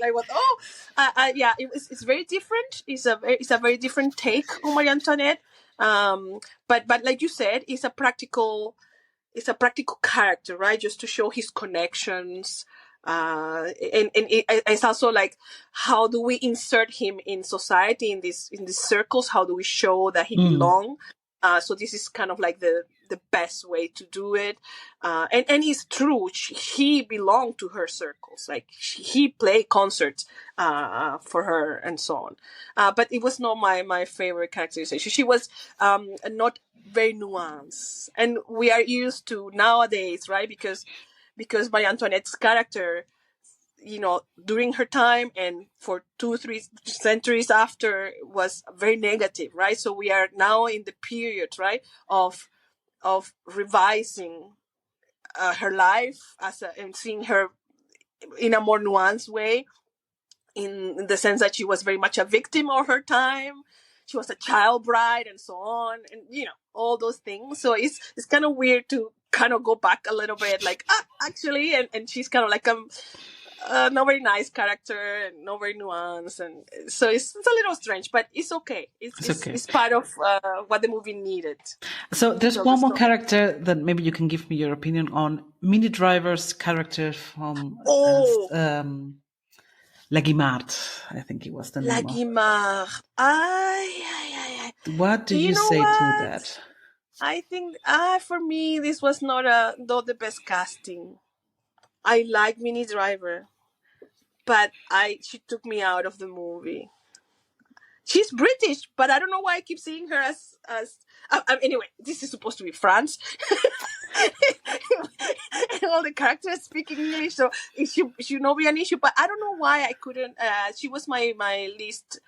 it's very different. It's a very different take on Marie Antoinette. But like you said, it's a practical character, right? Just to show his connections. And it's also like, how do we insert him in society, in these circles? How do we show that he belongs? So this is kind of like the best way to do it. And it's true. He belonged to her circles. Like, he played concerts for her and so on. But it was not my favorite characterization. She was not very nuanced. And we are used to nowadays, right? Because Marie Antoinette's character, during her time and for 2-3 centuries after, was very negative, right? So we are now in the period, right, of revising her life and seeing her in a more nuanced way, in the sense that she was very much a victim of her time. She was a child bride and so on, and all those things. So it's kind of weird to kind of go back a little bit, like, actually, and she's kind of like not very nice character and not very nuanced, and so it's a little strange, but it's okay. It's part of what the movie needed. So there's one more character that maybe you can give me your opinion on. Minnie Driver's character from La Guimard, I think it was the name. La Guimard. What do you say to that? I think for me this was not the best casting. I like Minnie Driver, but she took me out of the movie. She's British, but I don't know why I keep seeing her as anyway, this is supposed to be France. And all the characters speaking English, so it should not be an issue. But I don't know why I couldn't. She was my least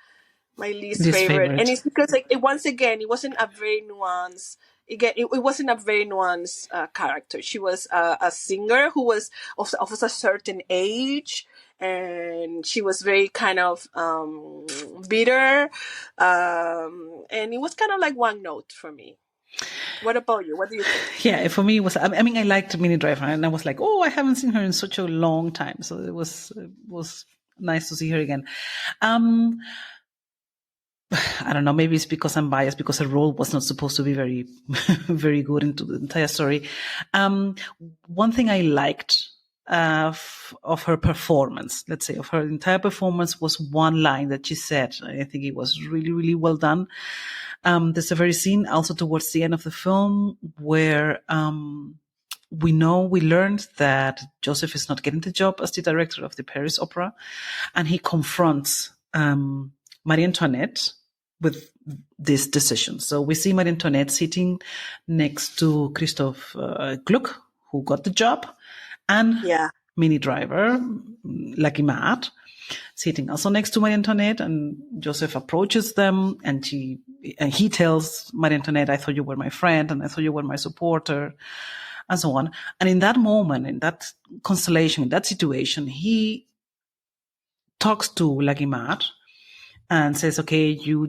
favorite, and it's because, like, once again, it wasn't a very nuanced. Again, it wasn't a very nuanced character. She was a singer who was of a certain age, and she was very kind of bitter, and it was kind of like one note for me. What about you? What do you think? Yeah, for me, it was, I mean, I liked Minnie Driver, and I was like, oh, I haven't seen her in such a long time. So it was nice to see her again. I don't know, maybe it's because I'm biased because her role was not supposed to be very, very good into the entire story. One thing I liked of her performance, let's say, of her entire performance was one line that she said. I think it was really, really well done. There's a very scene also towards the end of the film where we learned that Joseph is not getting the job as the director of the Paris Opera, and he confronts Marie Antoinette with this decision. So we see Marie Antoinette sitting next to Christophe Gluck, who got the job, and Yeah. Minnie Driver, Lucky Matt, sitting also next to Marie Antoinette, and Joseph approaches them, and he tells Marie Antoinette, I thought you were my friend, and I thought you were my supporter, and so on. And in that moment, in that constellation, in that situation, he talks to Lucky Matt and says, okay, you are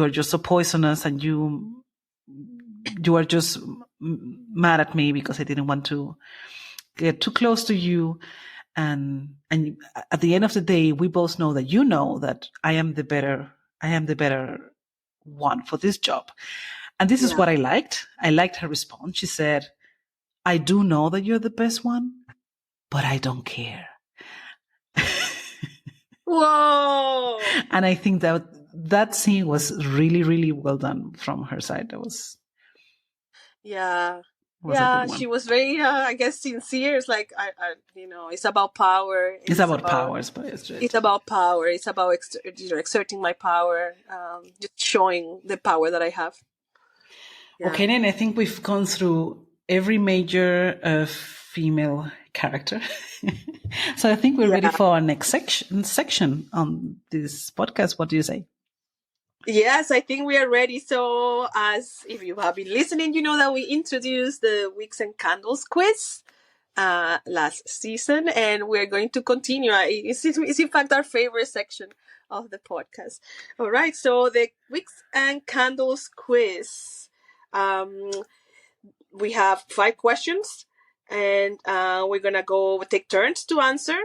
just so poisonous, and you are just mad at me because I didn't want to get too close to you. And at the end of the day, we both know that I am the better one for this job. And this is what I liked. I liked her response. She said, I do know that you're the best one, but I don't care. Whoa! And I think that scene was really, really well done from her side. That was Yeah. a good one. She was very, I guess, sincere. It's like, it's about power. It's about powers, but it's about power. It's about exerting my power, just showing the power that I have. Yeah. Okay, then I think we've gone through every major female character. So I think we're ready for our next section on this podcast. What do you say? Yes, I think we are ready. So, as if you have been listening, you know that we introduced the Wicks and Candles quiz last season, and we're going to continue. It's in fact our favorite section of the podcast. All right, so the Wicks and Candles quiz. We have 5 questions, and we're gonna take turns to answer.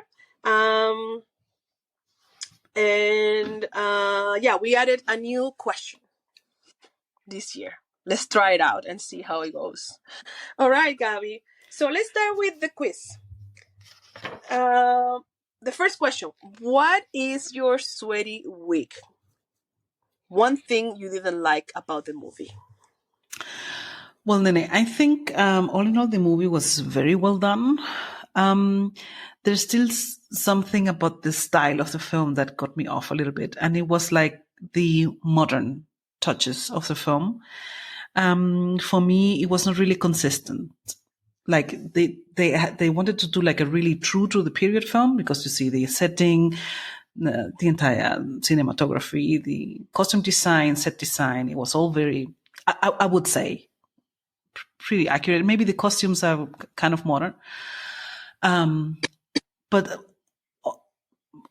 We added a new question this year. Let's try it out and see how it goes. All right, Gabby. So let's start with the quiz. The first question: what is your sweaty week? One thing you didn't like about the movie? Well, Nene, I think all in all, the movie was very well done. There's still something about the style of the film that got me off a little bit. And it was like the modern touches of the film. For me, it was not really consistent. Like they wanted to do like a really true to the period film, because you see the setting, the entire cinematography, the costume design, set design. It was all very, I would say, pretty accurate. Maybe the costumes are kind of modern. But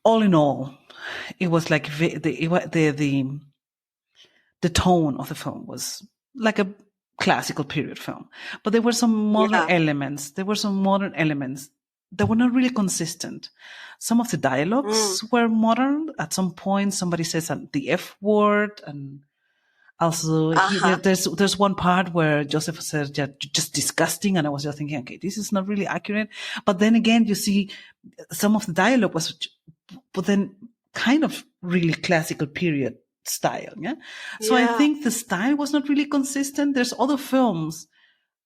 all in all, it was like the tone of the film was like a classical period film. But there were some modern elements. There were some modern elements that were not really consistent. Some of the dialogues were modern. At some point, somebody says the F word, and also, there's one part where Joseph says just disgusting, and I was just thinking, okay, this is not really accurate. But then again, you see some of the dialogue was, but then kind of really classical period style. Yeah. So I think the style was not really consistent. There's other films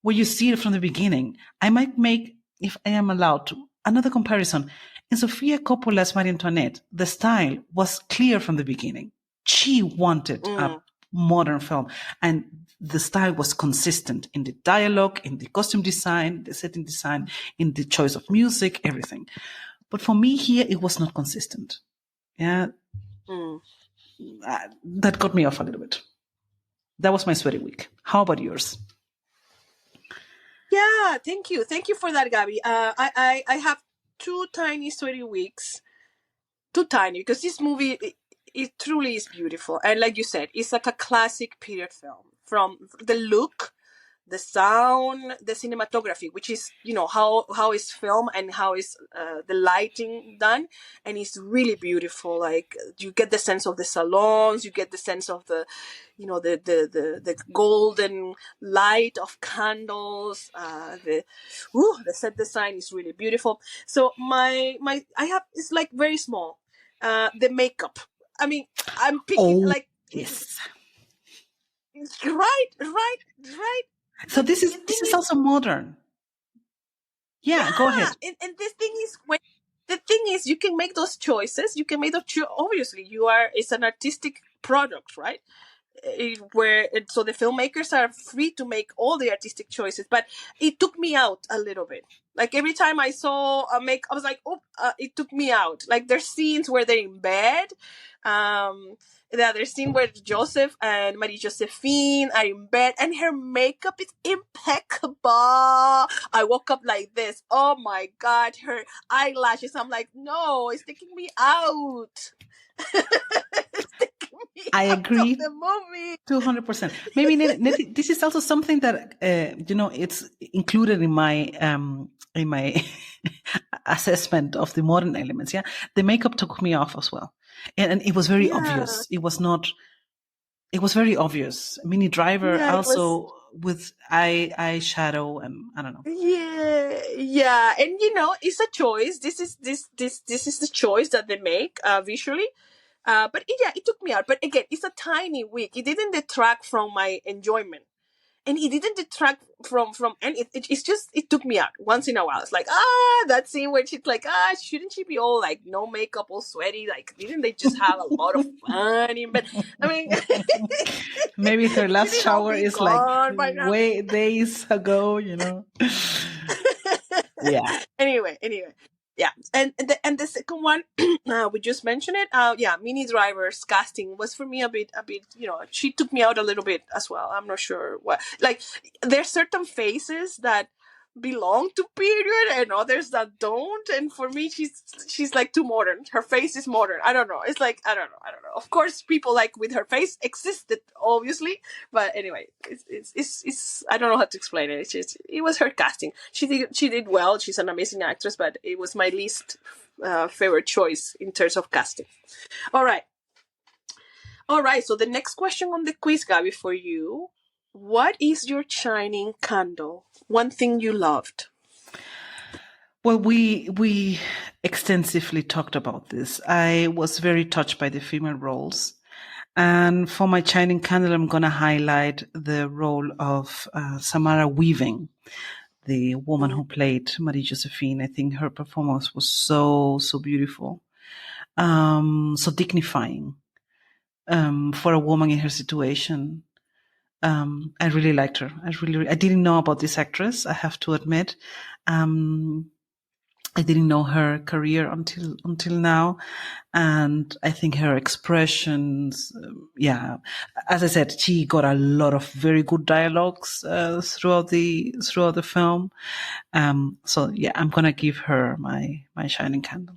where you see it from the beginning. I might make, if I am allowed to, another comparison. In Sofia Coppola's Marie Antoinette, the style was clear from the beginning. She wanted a modern film, and the style was consistent in the dialogue, in the costume design, the setting design, in the choice of music, everything. But for me here, it was not consistent. Yeah. That got me off a little bit. That was my sweaty week. How about yours? Yeah, thank you for that, Gabby. I have 2 tiny sweaty weeks. Too tiny, because this movie, it truly is beautiful. And like you said, it's like a classic period film. From the look, the sound, the cinematography, which is, how is film and how is the lighting done. And it's really beautiful. Like, you get the sense of the salons, you get the sense of the, the golden light of candles. The set design is really beautiful. So it's like very small. The makeup. I mean, I'm picking like, yes. right. So this is also modern. Yeah, go ahead. And this thing is, the thing is, you can make those choices. You can make those obviously, it's an artistic product, right? So the filmmakers are free to make all the artistic choices, but it took me out a little bit. Like, every time I saw a I was like, it took me out. Like, there's scenes where they're in bed. The other scene where Joseph and Marie Josephine are in bed and her makeup is impeccable. I woke up like this. Oh my God, her eyelashes. I'm like, no, it's taking me out. It's taking me I agree. of the movie. 200%. Maybe this is also something that it's included in my assessment of the modern elements. Yeah, the makeup took me off as well, and it was very obvious. It was not. It was very obvious. Minnie Driver also with eyeshadow, and I don't know. Yeah, and it's a choice. This is the choice that they make visually. But it took me out. But again, it's a tiny week. It didn't detract from my enjoyment, and it didn't detract from any. It's just, it took me out once in a while. It's like, that scene where she's like, shouldn't she be all like no makeup, all sweaty? Like, didn't they just have a lot of fun in bed? I mean, maybe her last shower is like way days ago. Yeah. Anyway. Yeah, and the second one, we just mentioned it. Minnie Driver's casting was for me a bit. She took me out a little bit as well. I'm not sure what. Like, there's certain faces that belong to period and others that don't. And for me, she's like too modern. Her face is modern. I don't know. It's like, I don't know. Of course, people like with her face existed, obviously, but anyway, it's I don't know how to explain it. It was her casting. She did well. She's an amazing actress, but it was my least favorite choice in terms of casting. All right. So the next question on the quiz, Gabby, for you: what is your shining candle? One thing you loved. Well, we extensively talked about this. I was very touched by the female roles. And for my shining candle, I'm going to highlight the role of Samara Weaving, the woman who played Marie Josephine. I think her performance was so beautiful, so dignifying for a woman in her situation. I really liked her. I didn't know about this actress, I have to admit. I didn't know her career until now, and I think her expressions, as I said, she got a lot of very good dialogues throughout the film. So yeah, I'm gonna give her my shining candle.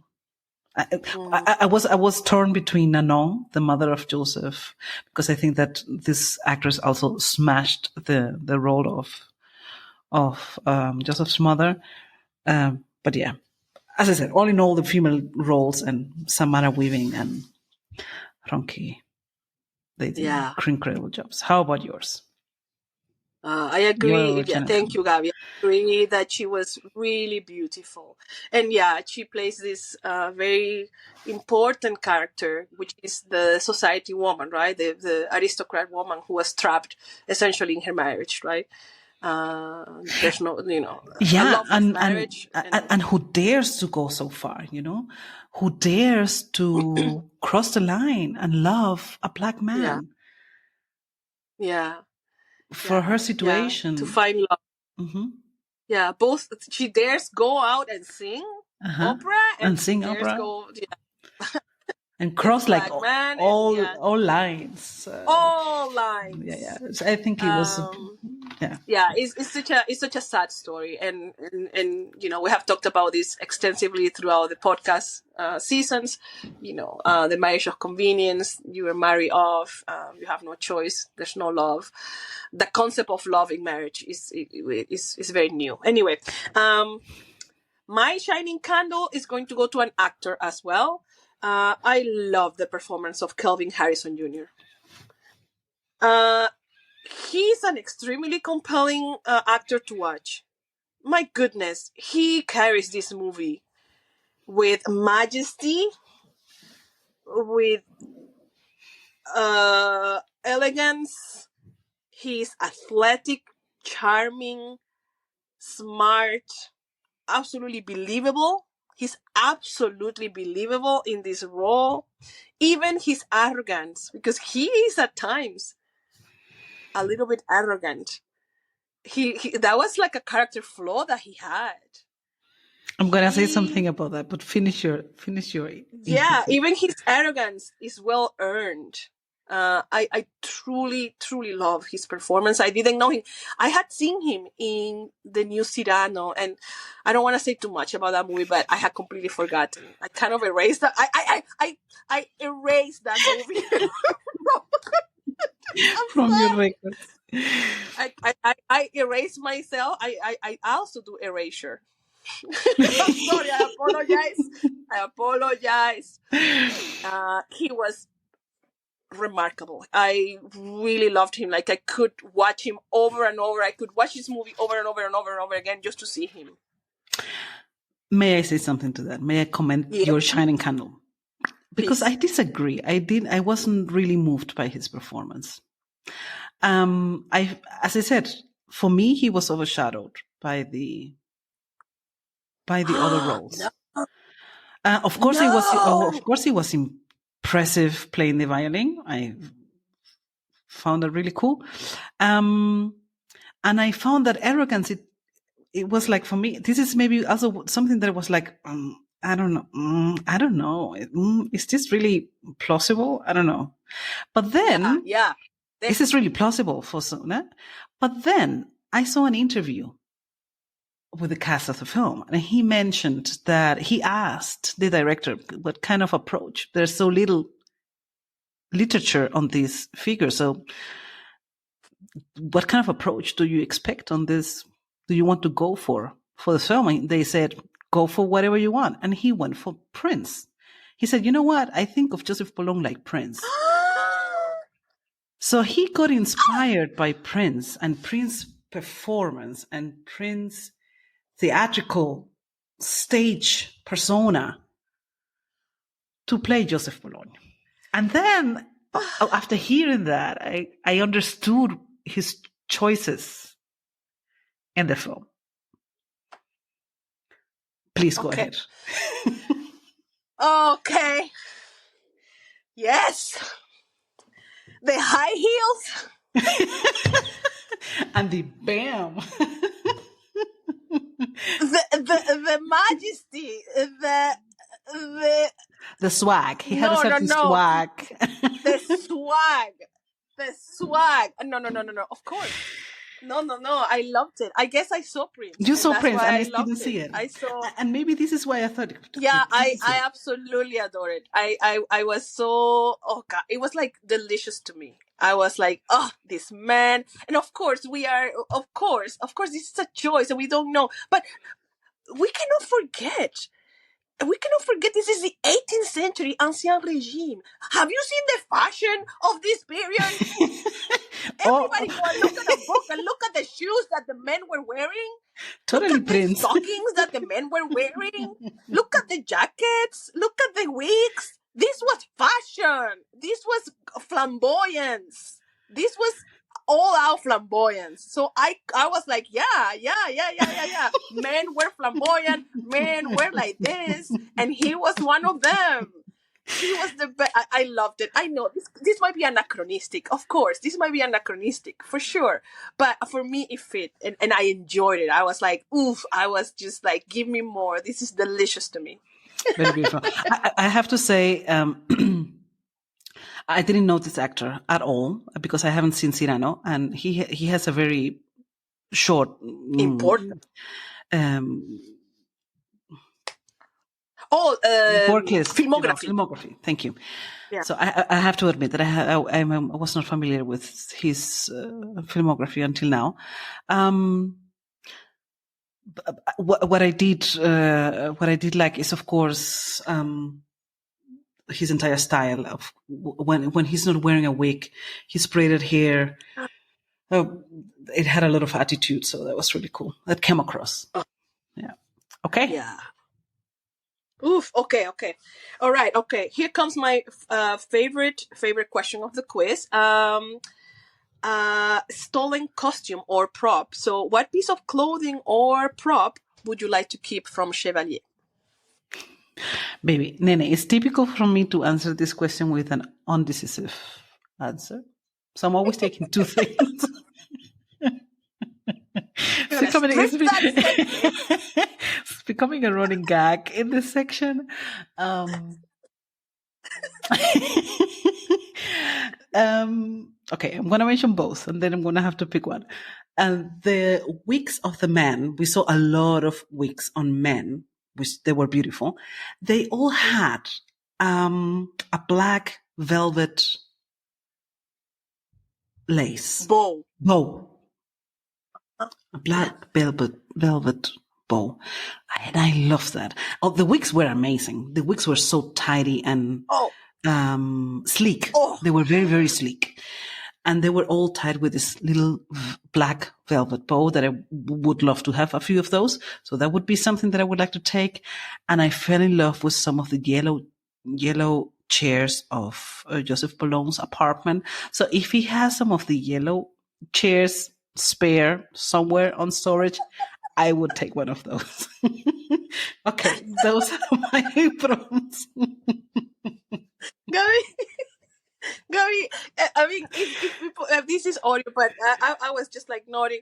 I was torn between Nanon, the mother of Joseph, because I think that this actress also smashed the role of Joseph's mother. But yeah, as I said, all in all, the female roles and Samara Weaving and Ronki, they did incredible jobs. How about yours? I agree. Thank you, Gabby. I agree that she was really beautiful. And she plays this very important character, which is the society woman, right? The aristocrat woman who was trapped essentially in her marriage, right? There's no, marriage. And who dares to go so far, who dares to cross the line and love a black man. For her situation. To find love. Mm-hmm. Yeah, both. She dares go out and sing opera and sing opera. And cross like all lines. All lines. So I think it was Yeah, it's such a sad story, and we have talked about this extensively throughout the podcast seasons. The marriage of convenience. You were married off. You have no choice. There's no love. The concept of love in marriage is very new. Anyway, my shining candle is going to go to an actor as well. I love the performance of Kelvin Harrison Jr. He's an extremely compelling actor to watch. My goodness, he carries this movie with majesty, with elegance. He's athletic, charming, smart, absolutely believable. He's absolutely believable in this role. Even his arrogance, because he is at times a little bit arrogant. He that was like a character flaw that he had. I'm gonna say something about that, but finish your. Yeah, even his arrogance is well earned. I truly love his performance. I didn't know him. I had seen him in the new Cyrano, and I don't want to say too much about that movie, but I had completely forgotten. I kind of erased that. I erased that movie from your records. I erase myself. I also do erasure. I'm sorry. I apologize. He was remarkable. I really loved him. Like, I could watch him over and over. I could watch his movie over and over and over and over again just to see him. May I say something to that? May I comment your shining candle? Because please. I disagree. I wasn't really moved by his performance. As I said, for me, he was overshadowed by the other roles. No. Of course, he was impressive playing the violin. I found that really cool. And I found that arrogance, it was like, for me, this is maybe also something that was like, I don't know. Is this really plausible? I don't know. But then, this is really plausible for Sona. But then I saw an interview with the cast of the film, and he mentioned that he asked the director what kind of approach. There's so little literature on these figures. So what kind of approach do you expect on this? Do you want to go for the film? And they said, go for whatever you want. And he went for Prince. He said, you know what? I think of Joseph Bologne like Prince. So he got inspired by Prince and Prince's performance and Prince's theatrical stage persona to play Joseph Bologne. And then after hearing that, I understood his choices in the film. Please go ahead. Okay. Yes. The high heels. And the bam. the majesty, the swag. He had a certain swag. The swag. No. Of course. No. I loved it. I guess I saw Prince. You saw Prince, and I didn't see it. I saw, and maybe this is why I thought. Yeah, I absolutely adore it. I was so, oh God, it was like delicious to me. I was like, oh, this man, and of course this is a choice, and we don't know, but we cannot forget. This is the 18th century Ancien Regime. Have you seen the fashion of this period? Everybody go and look at the book and look at the shoes that the men were wearing. Totally look at Prince. The stockings that the men were wearing. Look at the jackets. Look at the wigs. This was fashion. This was flamboyance. This was all out flamboyance. So I was like, yeah. Men were flamboyant. Men were like this, and he was one of them. He was the best. I loved it. I know this might be anachronistic. Of course, this might be anachronistic for sure. But for me, it fit, and I enjoyed it. I was like, oof. I was just like, give me more. This is delicious to me. Very beautiful. I have to say, I didn't know this actor at all because I haven't seen Cyrano, and he has a very short. Important. Work list. Filmography. Filmography. Thank you. Yeah. So I have to admit that I was not familiar with his filmography until now. What I did like is, of course, his entire style of when he's not wearing a wig, his braided hair. It had a lot of attitude, so that was really cool. That came across. Yeah. Okay. Yeah. Oof. Okay. All right. Okay. Here comes my favorite question of the quiz. Stolen costume or prop. So, what piece of clothing or prop would you like to keep from Chevalier? Baby, Nene, it's typical for me to answer this question with an undecisive answer. So I'm always taking two things. It's becoming a running gag in this section. Okay, I'm going to mention both, and then I'm going to have to pick one. And the wigs of the men, we saw a lot of wigs on men, which they were beautiful. They all had a black velvet lace bow. A black velvet bow. And I love that. Oh, the wigs were amazing. The wigs were so tidy and sleek. Oh. They were very, very sleek. And they were all tied with this little black velvet bow that I would love to have a few of those. So that would be something that I would like to take. And I fell in love with some of the yellow chairs of Joseph Bologne's apartment. So if he has some of the yellow chairs spare somewhere on storage, I would take one of those. Okay, those are my prompts. Gabi, I mean, if people, this is audio, but I was just like nodding.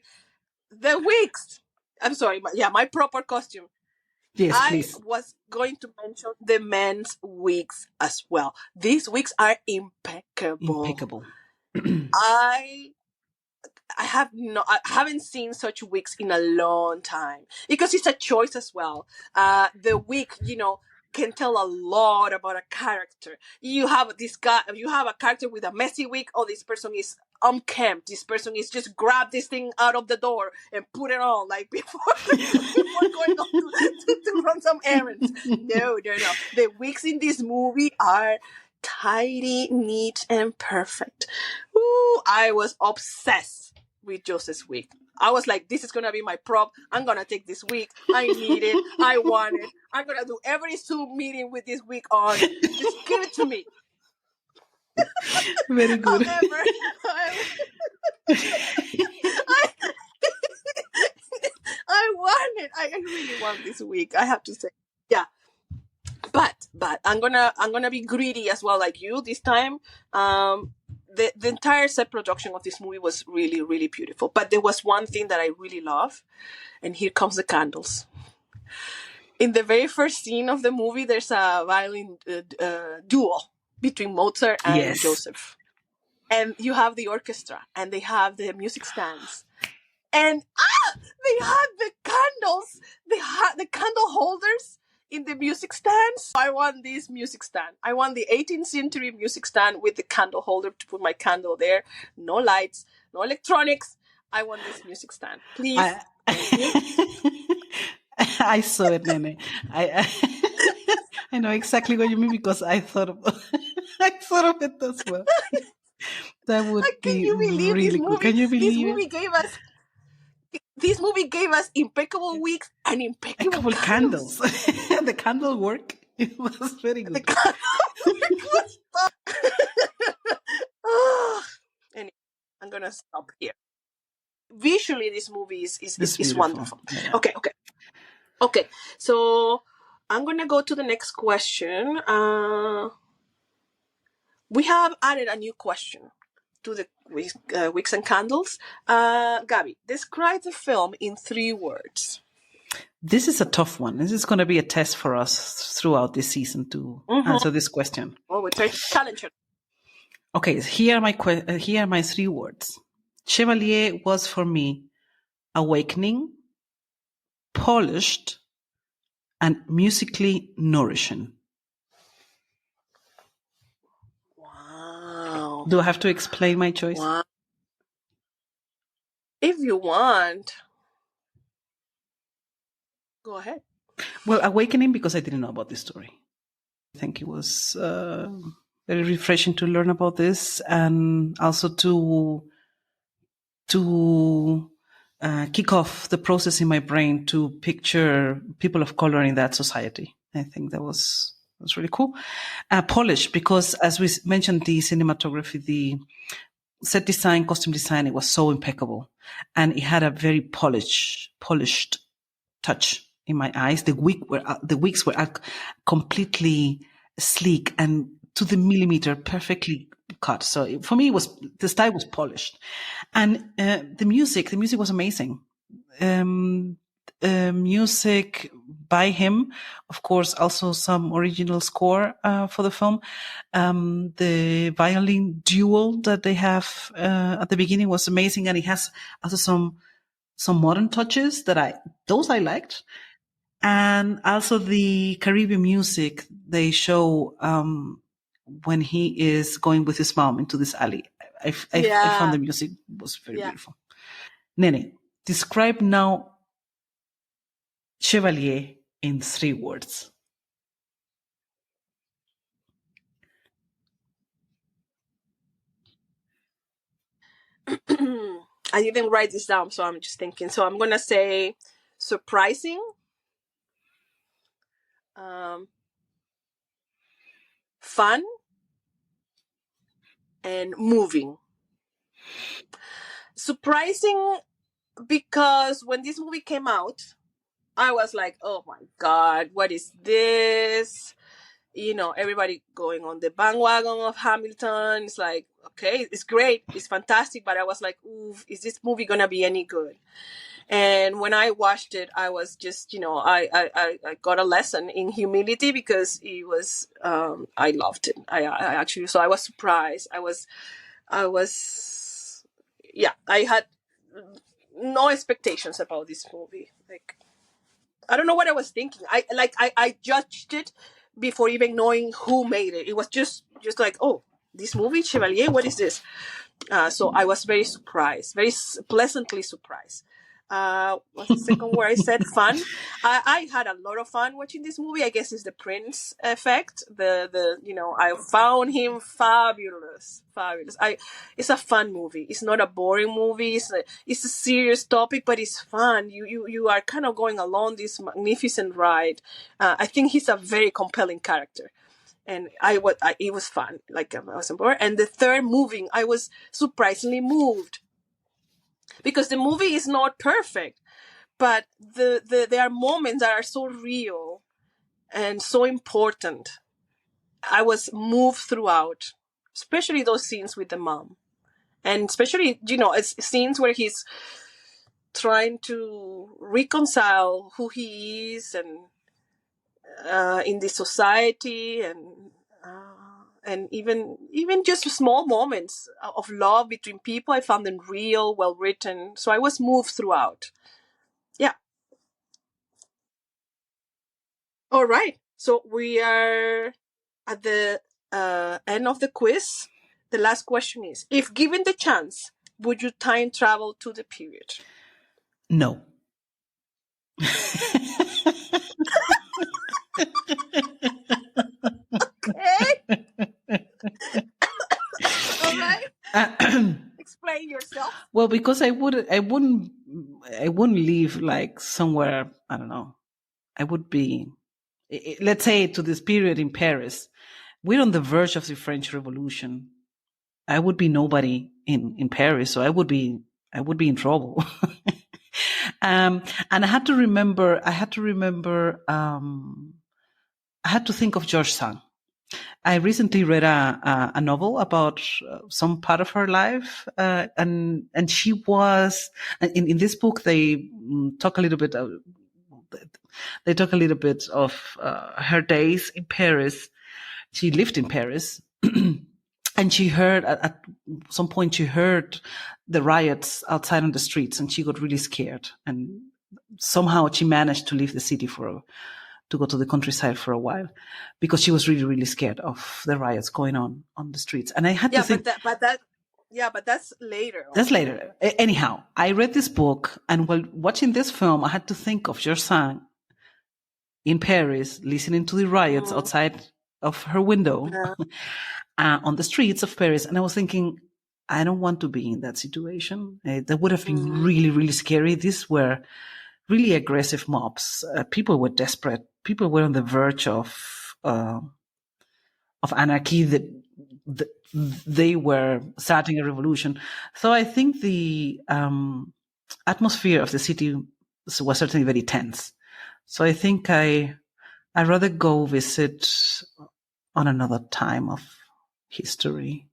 The wigs. I'm sorry, but yeah, my proper costume. Yes, please. I was going to mention the men's wigs as well. These wigs are impeccable. I haven't seen such wigs in a long time because it's a choice as well. The wig, can tell a lot about a character. You have a character with a messy wig. Oh, this person is unkempt. This person is just grab this thing out of the door and put it on like before going on to run some errands. No. The wigs in this movie are tidy, neat, and perfect. Ooh, I was obsessed with Joseph's wig. I was like, this is going to be my prop. I'm going to take this wig. I need it. I want it. I'm going to do every Zoom meeting with this wig on. Just give it to me. Very good. However, I want it. I really want this wig. I have to say. Yeah. But I'm gonna be greedy as well, like you this time. The entire set production of this movie was really, really beautiful. But there was one thing that I really love, and here comes the candles. In the very first scene of the movie, there's a violin duo between Mozart and Joseph. And you have the orchestra, and they have the music stands. And they had the candles. They had the candle holders in the music stands. I want this music stand. I want the 18th century music stand with the candle holder to put my candle there. No lights, no electronics. I want this music stand. Please. I saw it, Nene. I know exactly what you mean because I thought of it as well. That would be really good. Can you believe this movie gave us impeccable wigs and impeccable candles. The candle work, it was very good. The candle work was anyway, I'm gonna stop here. Visually, this movie is wonderful. Yeah. Okay. So I'm gonna go to the next question. We have added a new question to the Wicks and Candles. Gabi, describe the film in 3 words. This is a tough one. This is going to be a test for us throughout this season to answer this question. Oh, it's very challenging. Okay, here are my 3 words. Chevalier was for me awakening, polished, and musically nourishing. Wow. Do I have to explain my choice? Wow. If you want, go ahead. Well, awakening because I didn't know about this story. I think it was very refreshing to learn about this, and also to kick off the process in my brain to picture people of color in that society. I think that was really cool. Polished because, as we mentioned, the cinematography, the set design, costume design, it was so impeccable, and it had a very polished touch in my eyes. The wigs were completely sleek and to the millimeter, perfectly cut. So for me, the style was polished, and the music was amazing. Music by him, of course, also some original score for the film. The violin duel that they have at the beginning was amazing, and it has also some modern touches that I liked. And also the Caribbean music they show when he is going with his mom into this alley. I found the music was very beautiful. Nene, describe now Chevalier in 3 words. I didn't write this down, so I'm just thinking. So I'm going to say surprising, fun, and moving. Surprising because when this movie came out, I was like, oh my God, what is this? You know, everybody going on the bandwagon of Hamilton. It's like, okay, it's great, it's fantastic, but I was like, ooh, is this movie gonna be any good? And when I watched it, I was just, I got a lesson in humility because it was, I loved it. I actually, so I was surprised. I had no expectations about this movie. Like, I don't know what I was thinking. I judged it before even knowing who made it. It was just like, oh, this movie, Chevalier, what is this? So I was very surprised, very pleasantly surprised. What's the second word I said? Fun. I had a lot of fun watching this movie. I guess it's the Prince effect. I found him fabulous. It's a fun movie. It's not a boring movie. It's a serious topic, but it's fun. You are kind of going along this magnificent ride. I think he's a very compelling character. And it was fun. Like, I was bored. And the third, moving, I was surprisingly moved because the movie is not perfect, but there are moments that are so real and so important. I was moved throughout, especially those scenes with the mom, and especially it's scenes where he's trying to reconcile who he is and in the society, and even just small moments of love between people, I found them real, well written. So I was moved throughout. Yeah. All right. So we are at the end of the quiz. The last question is: if given the chance, would you time travel to the period? No. Okay. All right. Explain yourself. Well, because I wouldn't leave like somewhere, I don't know. I would be, let's say, to this period in Paris. We're on the verge of the French Revolution. I would be nobody in Paris, so I would be in trouble. And I had to remember. I had to think of George Sand. I recently read a novel about some part of her life, and she was in this book. They talk a little bit. They talk a little bit of her days in Paris. She lived in Paris, and And she heard at some point, she heard the riots outside on the streets, and she got really scared. And somehow she managed to leave the city to go to the countryside for a while, because she was really, really scared of the riots going on the streets. And I had to think, but that's later on. that's later. Anyhow, I read this book, and while watching this film, I had to think of Georges in Paris, listening to the riots outside of her window. Yeah. On the streets of Paris. And I was thinking, I don't want to be in that situation. That would have been really, really scary. These were really aggressive mobs. People were desperate. People were on the verge of anarchy. They were starting a revolution. So I think the atmosphere of the city was certainly very tense. So I think I'd rather go visit on another time of history.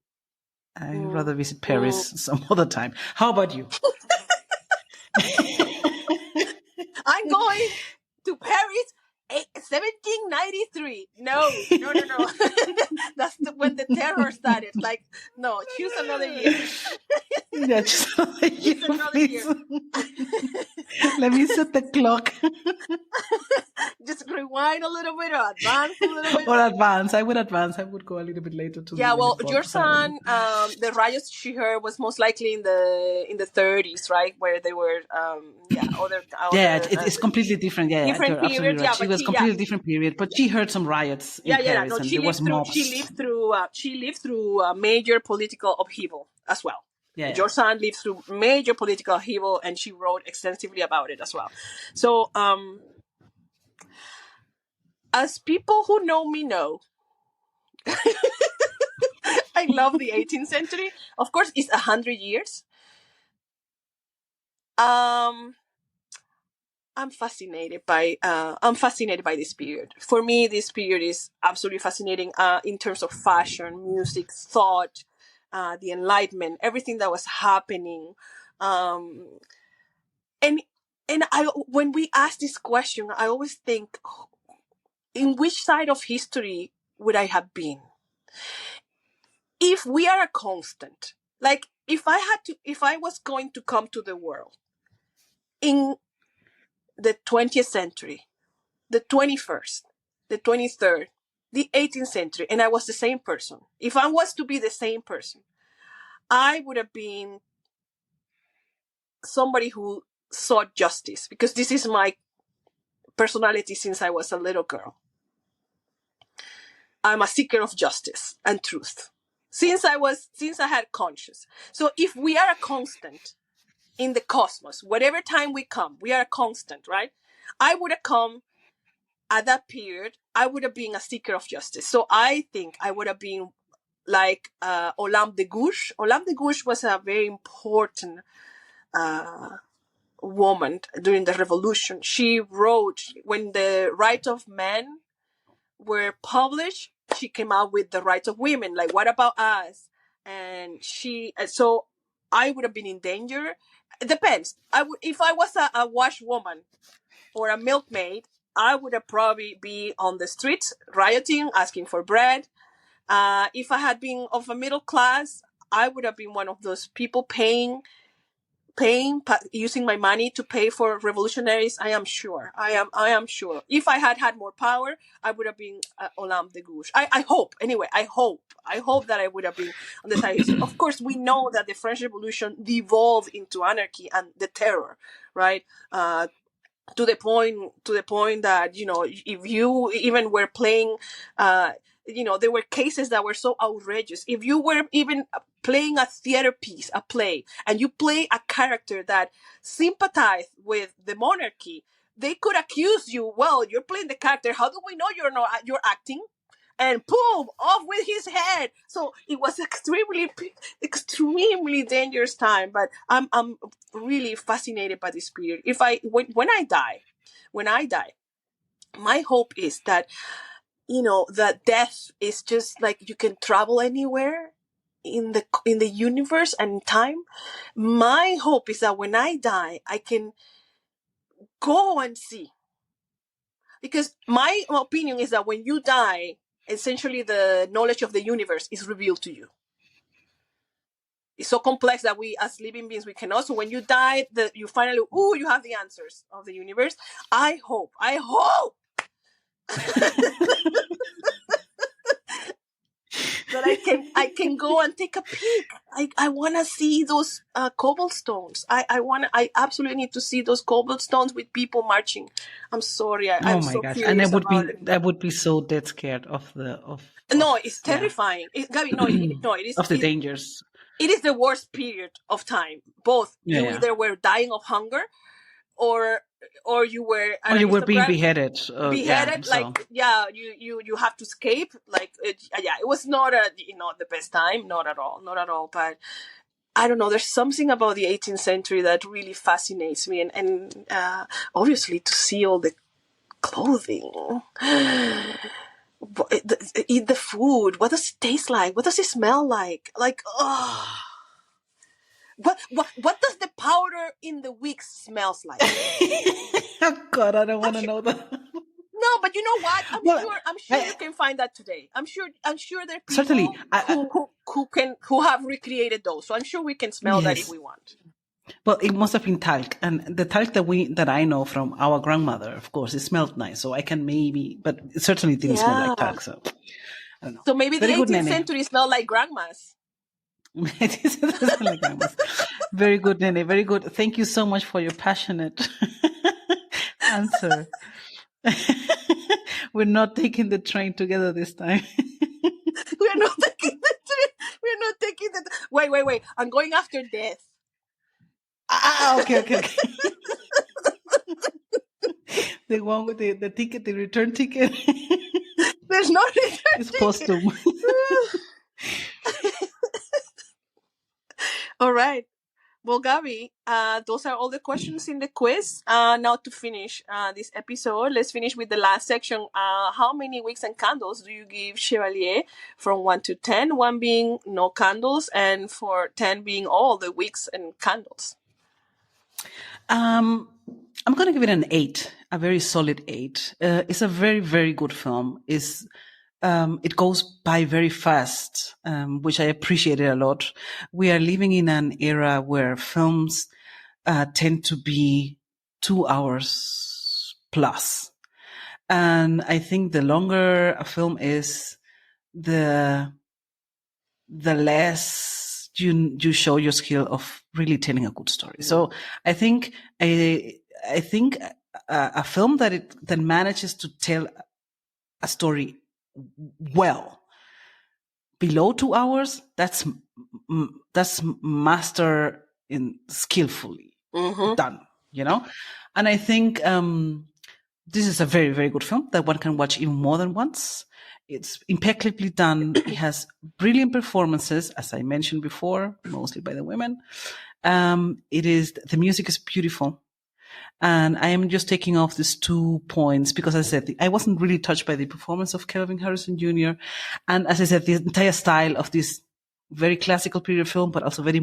I'd rather visit Paris some other time. How about you? I'm going to Paris 1793. No. That's when the terror started. Like, no, choose another year. Yeah, choose another year. Let me set the clock. Just rewind a little bit or advance a little bit. Or advance. I would advance. I would go a little bit later to. Yeah, well, your son, the riots she heard was most likely in the 30s, right? Where they were, it's completely different. Yeah, different period. Right. Yeah, she was completely different period, but she heard some riots in Paris, no, and there was mobs. She lived through major political upheaval as well. Yeah. Your son lived through major political upheaval, and she wrote extensively about it as well. So, as people who know me know, I love the 18th century. Of course, it's 100 years. I'm fascinated by this period. For me, this period is absolutely fascinating in terms of fashion, music, thought, the Enlightenment, everything that was happening. And when we ask this question, I always think, in which side of history would I have been? If we are a constant, like if I was going to come to the world in the 20th century, the 21st, the 23rd, the 18th century, and I was the same person, if I was to be the same person, I would have been somebody who sought justice, because this is my personality since I was a little girl. I'm a seeker of justice and truth. Since I had conscience. So if we are a constant in the cosmos, whatever time we come, we are a constant, right? I would have come at that period, I would have been a seeker of justice. So I think I would have been like Olympe de Gouges. Olympe de Gouges was a very important woman during the revolution. She wrote, when the rights of men were published, she came out with the rights of women, like, what about us? And so I would have been in danger. It depends. If I was a washwoman or a milkmaid, I would have probably be on the streets rioting, asking for bread. If I had been of a middle class, I would have been one of those people using my money to pay for revolutionaries. I am sure. If I had more power, I would have been Olympe de Gouges. I hope. Anyway, I hope that I would have been on the side. Of course, we know that the French Revolution devolved into anarchy and the terror, right? To the point that, if you even were playing, there were cases that were so outrageous. If you were even playing a theater piece, a play, and you play a character that sympathized with the monarchy, they could accuse you, well, you're playing the character, how do we know you're acting? And boom, off with his head. So it was extremely dangerous time. But I'm really fascinated by this period. When I die, my hope is that, that death is just like you can travel anywhere in the universe and time. My hope is that when I die, I can go and see. Because my opinion is that when you die, essentially the knowledge of the universe is revealed to you. it's so complex that we, as living beings, we cannot. So when you die, you finally, you have the answers of the universe. I hope that I can go and take a peek. I want to see those cobblestones. I absolutely need to see those cobblestones with people marching. I'm sorry, I'm Oh my so gosh! And curious about it. I would be so dead scared of No, it's yeah, terrifying. Gabi, no, of the dangers. it is the worst period of time. Both Yeah, you yeah. either were dying of hunger, or you were Or an you were being aristocrat, beheaded. Yeah. beheaded. So You have to escape. It was not the best time, not at all, But I don't know. There's something about the 18th century that really fascinates me, and obviously to see all the clothing, eat the food. What does it taste like? What does it smell like? What does the powder in the wigs smells like? oh God, I don't want to know that. No, but you know what? I'm sure you can find that today. I'm sure there are people Certainly. who have recreated those. So I'm sure we can smell that if we want. Well, it must have been talc, and the talc that I know from our grandmother, of course, it smelled nice. So I can but it certainly didn't smell like talc. So I don't know. So maybe Very the good, 18th Nene. century smelled like grandmas. It doesn't smell like grandmas. Very good, Nene. Very good. Thank you so much for your passionate answer. We're not taking the train together this time. We're not taking the train. We're not taking the. Wait. I'm going after death. Okay. The one with the ticket, the return ticket. There's no return It's ticket. posthum. All right. Well, Gabi, those are all the questions in the quiz. Now to finish this episode, let's finish with the last section. How many wicks and candles do you give Chevalier from 1 to 10? 1 being no candles, and for 10 being all the wicks and candles. I'm going to give it an 8, a very solid 8. It's a very, very good film. It goes by very fast, which I appreciated a lot. We are living in an era where films tend to be 2 hours plus. And I think the longer a film is, the less you show your skill of really telling a good story. So I think a film that manages to tell a story well below 2 hours, that's master in skillfully done, and I think this is a very, very good film that one can watch even more than once. It's impeccably done. It has brilliant performances, as I mentioned before, mostly by the women. The music is beautiful. And I am just taking off these 2 points because, as I said, I wasn't really touched by the performance of Kelvin Harrison Jr. And as I said, the entire style of this very classical period film, but also very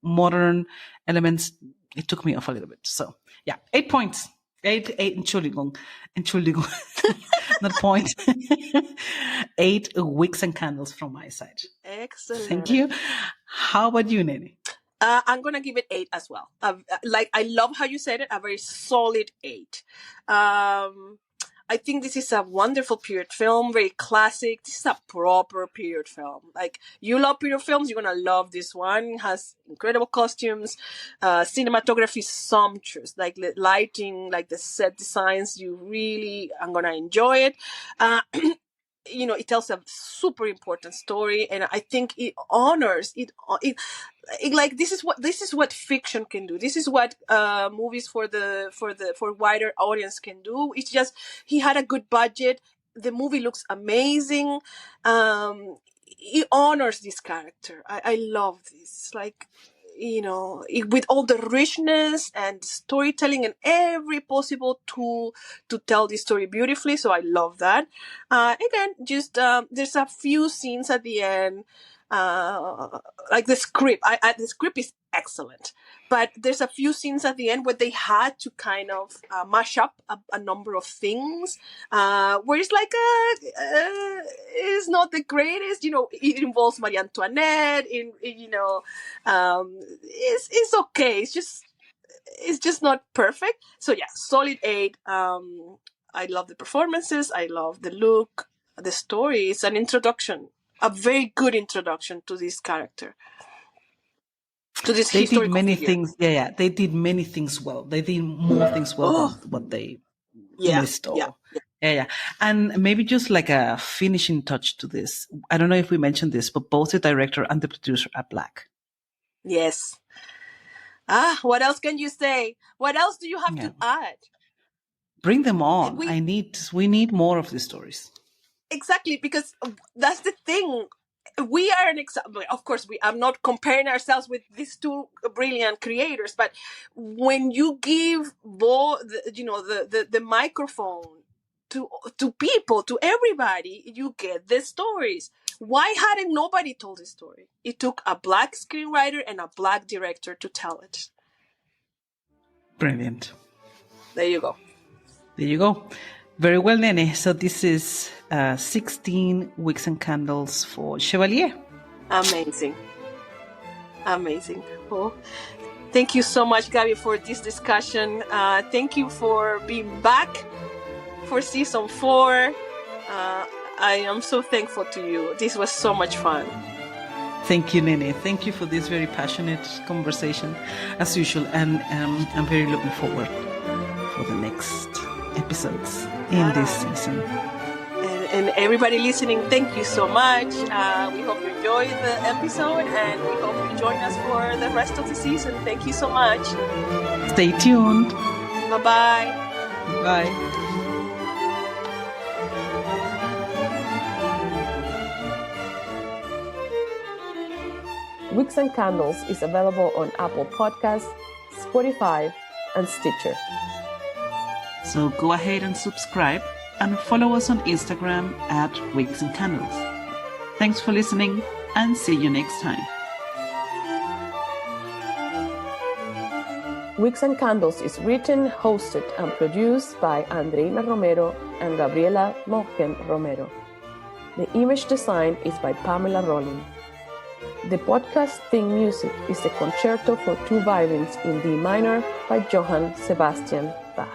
modern elements, it took me off a little bit. So yeah, 8 points. 8, Entschuldigung, not points. 8 wicks and candles from my side. Excellent. Thank you. How about you, Nene? I'm going to give it 8 as well. I love how you said it, a very solid 8. I think this is a wonderful period film, very classic. This is a proper period film. Like, you love period films, you're going to love this one. It has incredible costumes. Cinematography is sumptuous. Like, the lighting, like the set designs, you really are going to enjoy it. It tells a super important story, and I think it honors it. Like, this is what fiction can do. This is what movies for wider audience can do. It's just, he had a good budget. The movie looks amazing. It honors this character. I love this. Like, with all the richness and storytelling and every possible tool to tell this story beautifully. So I love that. Again, just there's a few scenes at the end, like the script. The script is excellent. But there's a few scenes at the end where they had to kind of mash up a number of things, where it's like, it's not the greatest. It involves Marie Antoinette. It's okay. It's just not perfect. So yeah, solid 8. I love the performances. I love the look. The story is an introduction, a very good introduction to this character, to this They did historical many figure. things. Yeah, they did many things well. They did more things well than what they missed. Yeah. And maybe just like a finishing touch to this. I don't know if we mentioned this, but both the director and the producer are Black. Yes. What else can you say? What else do you have to add? Bring them on. We need more of these stories. Exactly, because that's the thing. We are an example. Of course, I'm not comparing ourselves with these two brilliant creators, but when you give the microphone to people, to everybody, you get the stories. Why hadn't nobody told this story? It took a Black screenwriter and a Black director to tell it. Brilliant. There you go. Very well, Nene. So this is 16 Wicks and Candles for Chevalier. Amazing. Oh, thank you so much, Gabby, for this discussion. Thank you for being back for season 4. I am so thankful to you. This was so much fun. Thank you, Nene. Thank you for this very passionate conversation, as usual. And I'm very looking forward for the next episodes in this season. And everybody listening, thank you so much. We hope you enjoyed the episode, and we hope you join us for the rest of the season. Thank you so much. Stay tuned. Bye-bye. Bye. Wicks and Candles is available on Apple Podcasts, Spotify, and Stitcher. So go ahead and subscribe and follow us on Instagram at Wicks and Candles. Thanks for listening, and see you next time. Wicks and Candles is written, hosted, and produced by Andreina Romero and Gabriela Morgen Romero. The image design is by Pamela Rowling. The podcast theme music is the Concerto for 2 Violins in D minor by Johann Sebastian Bach.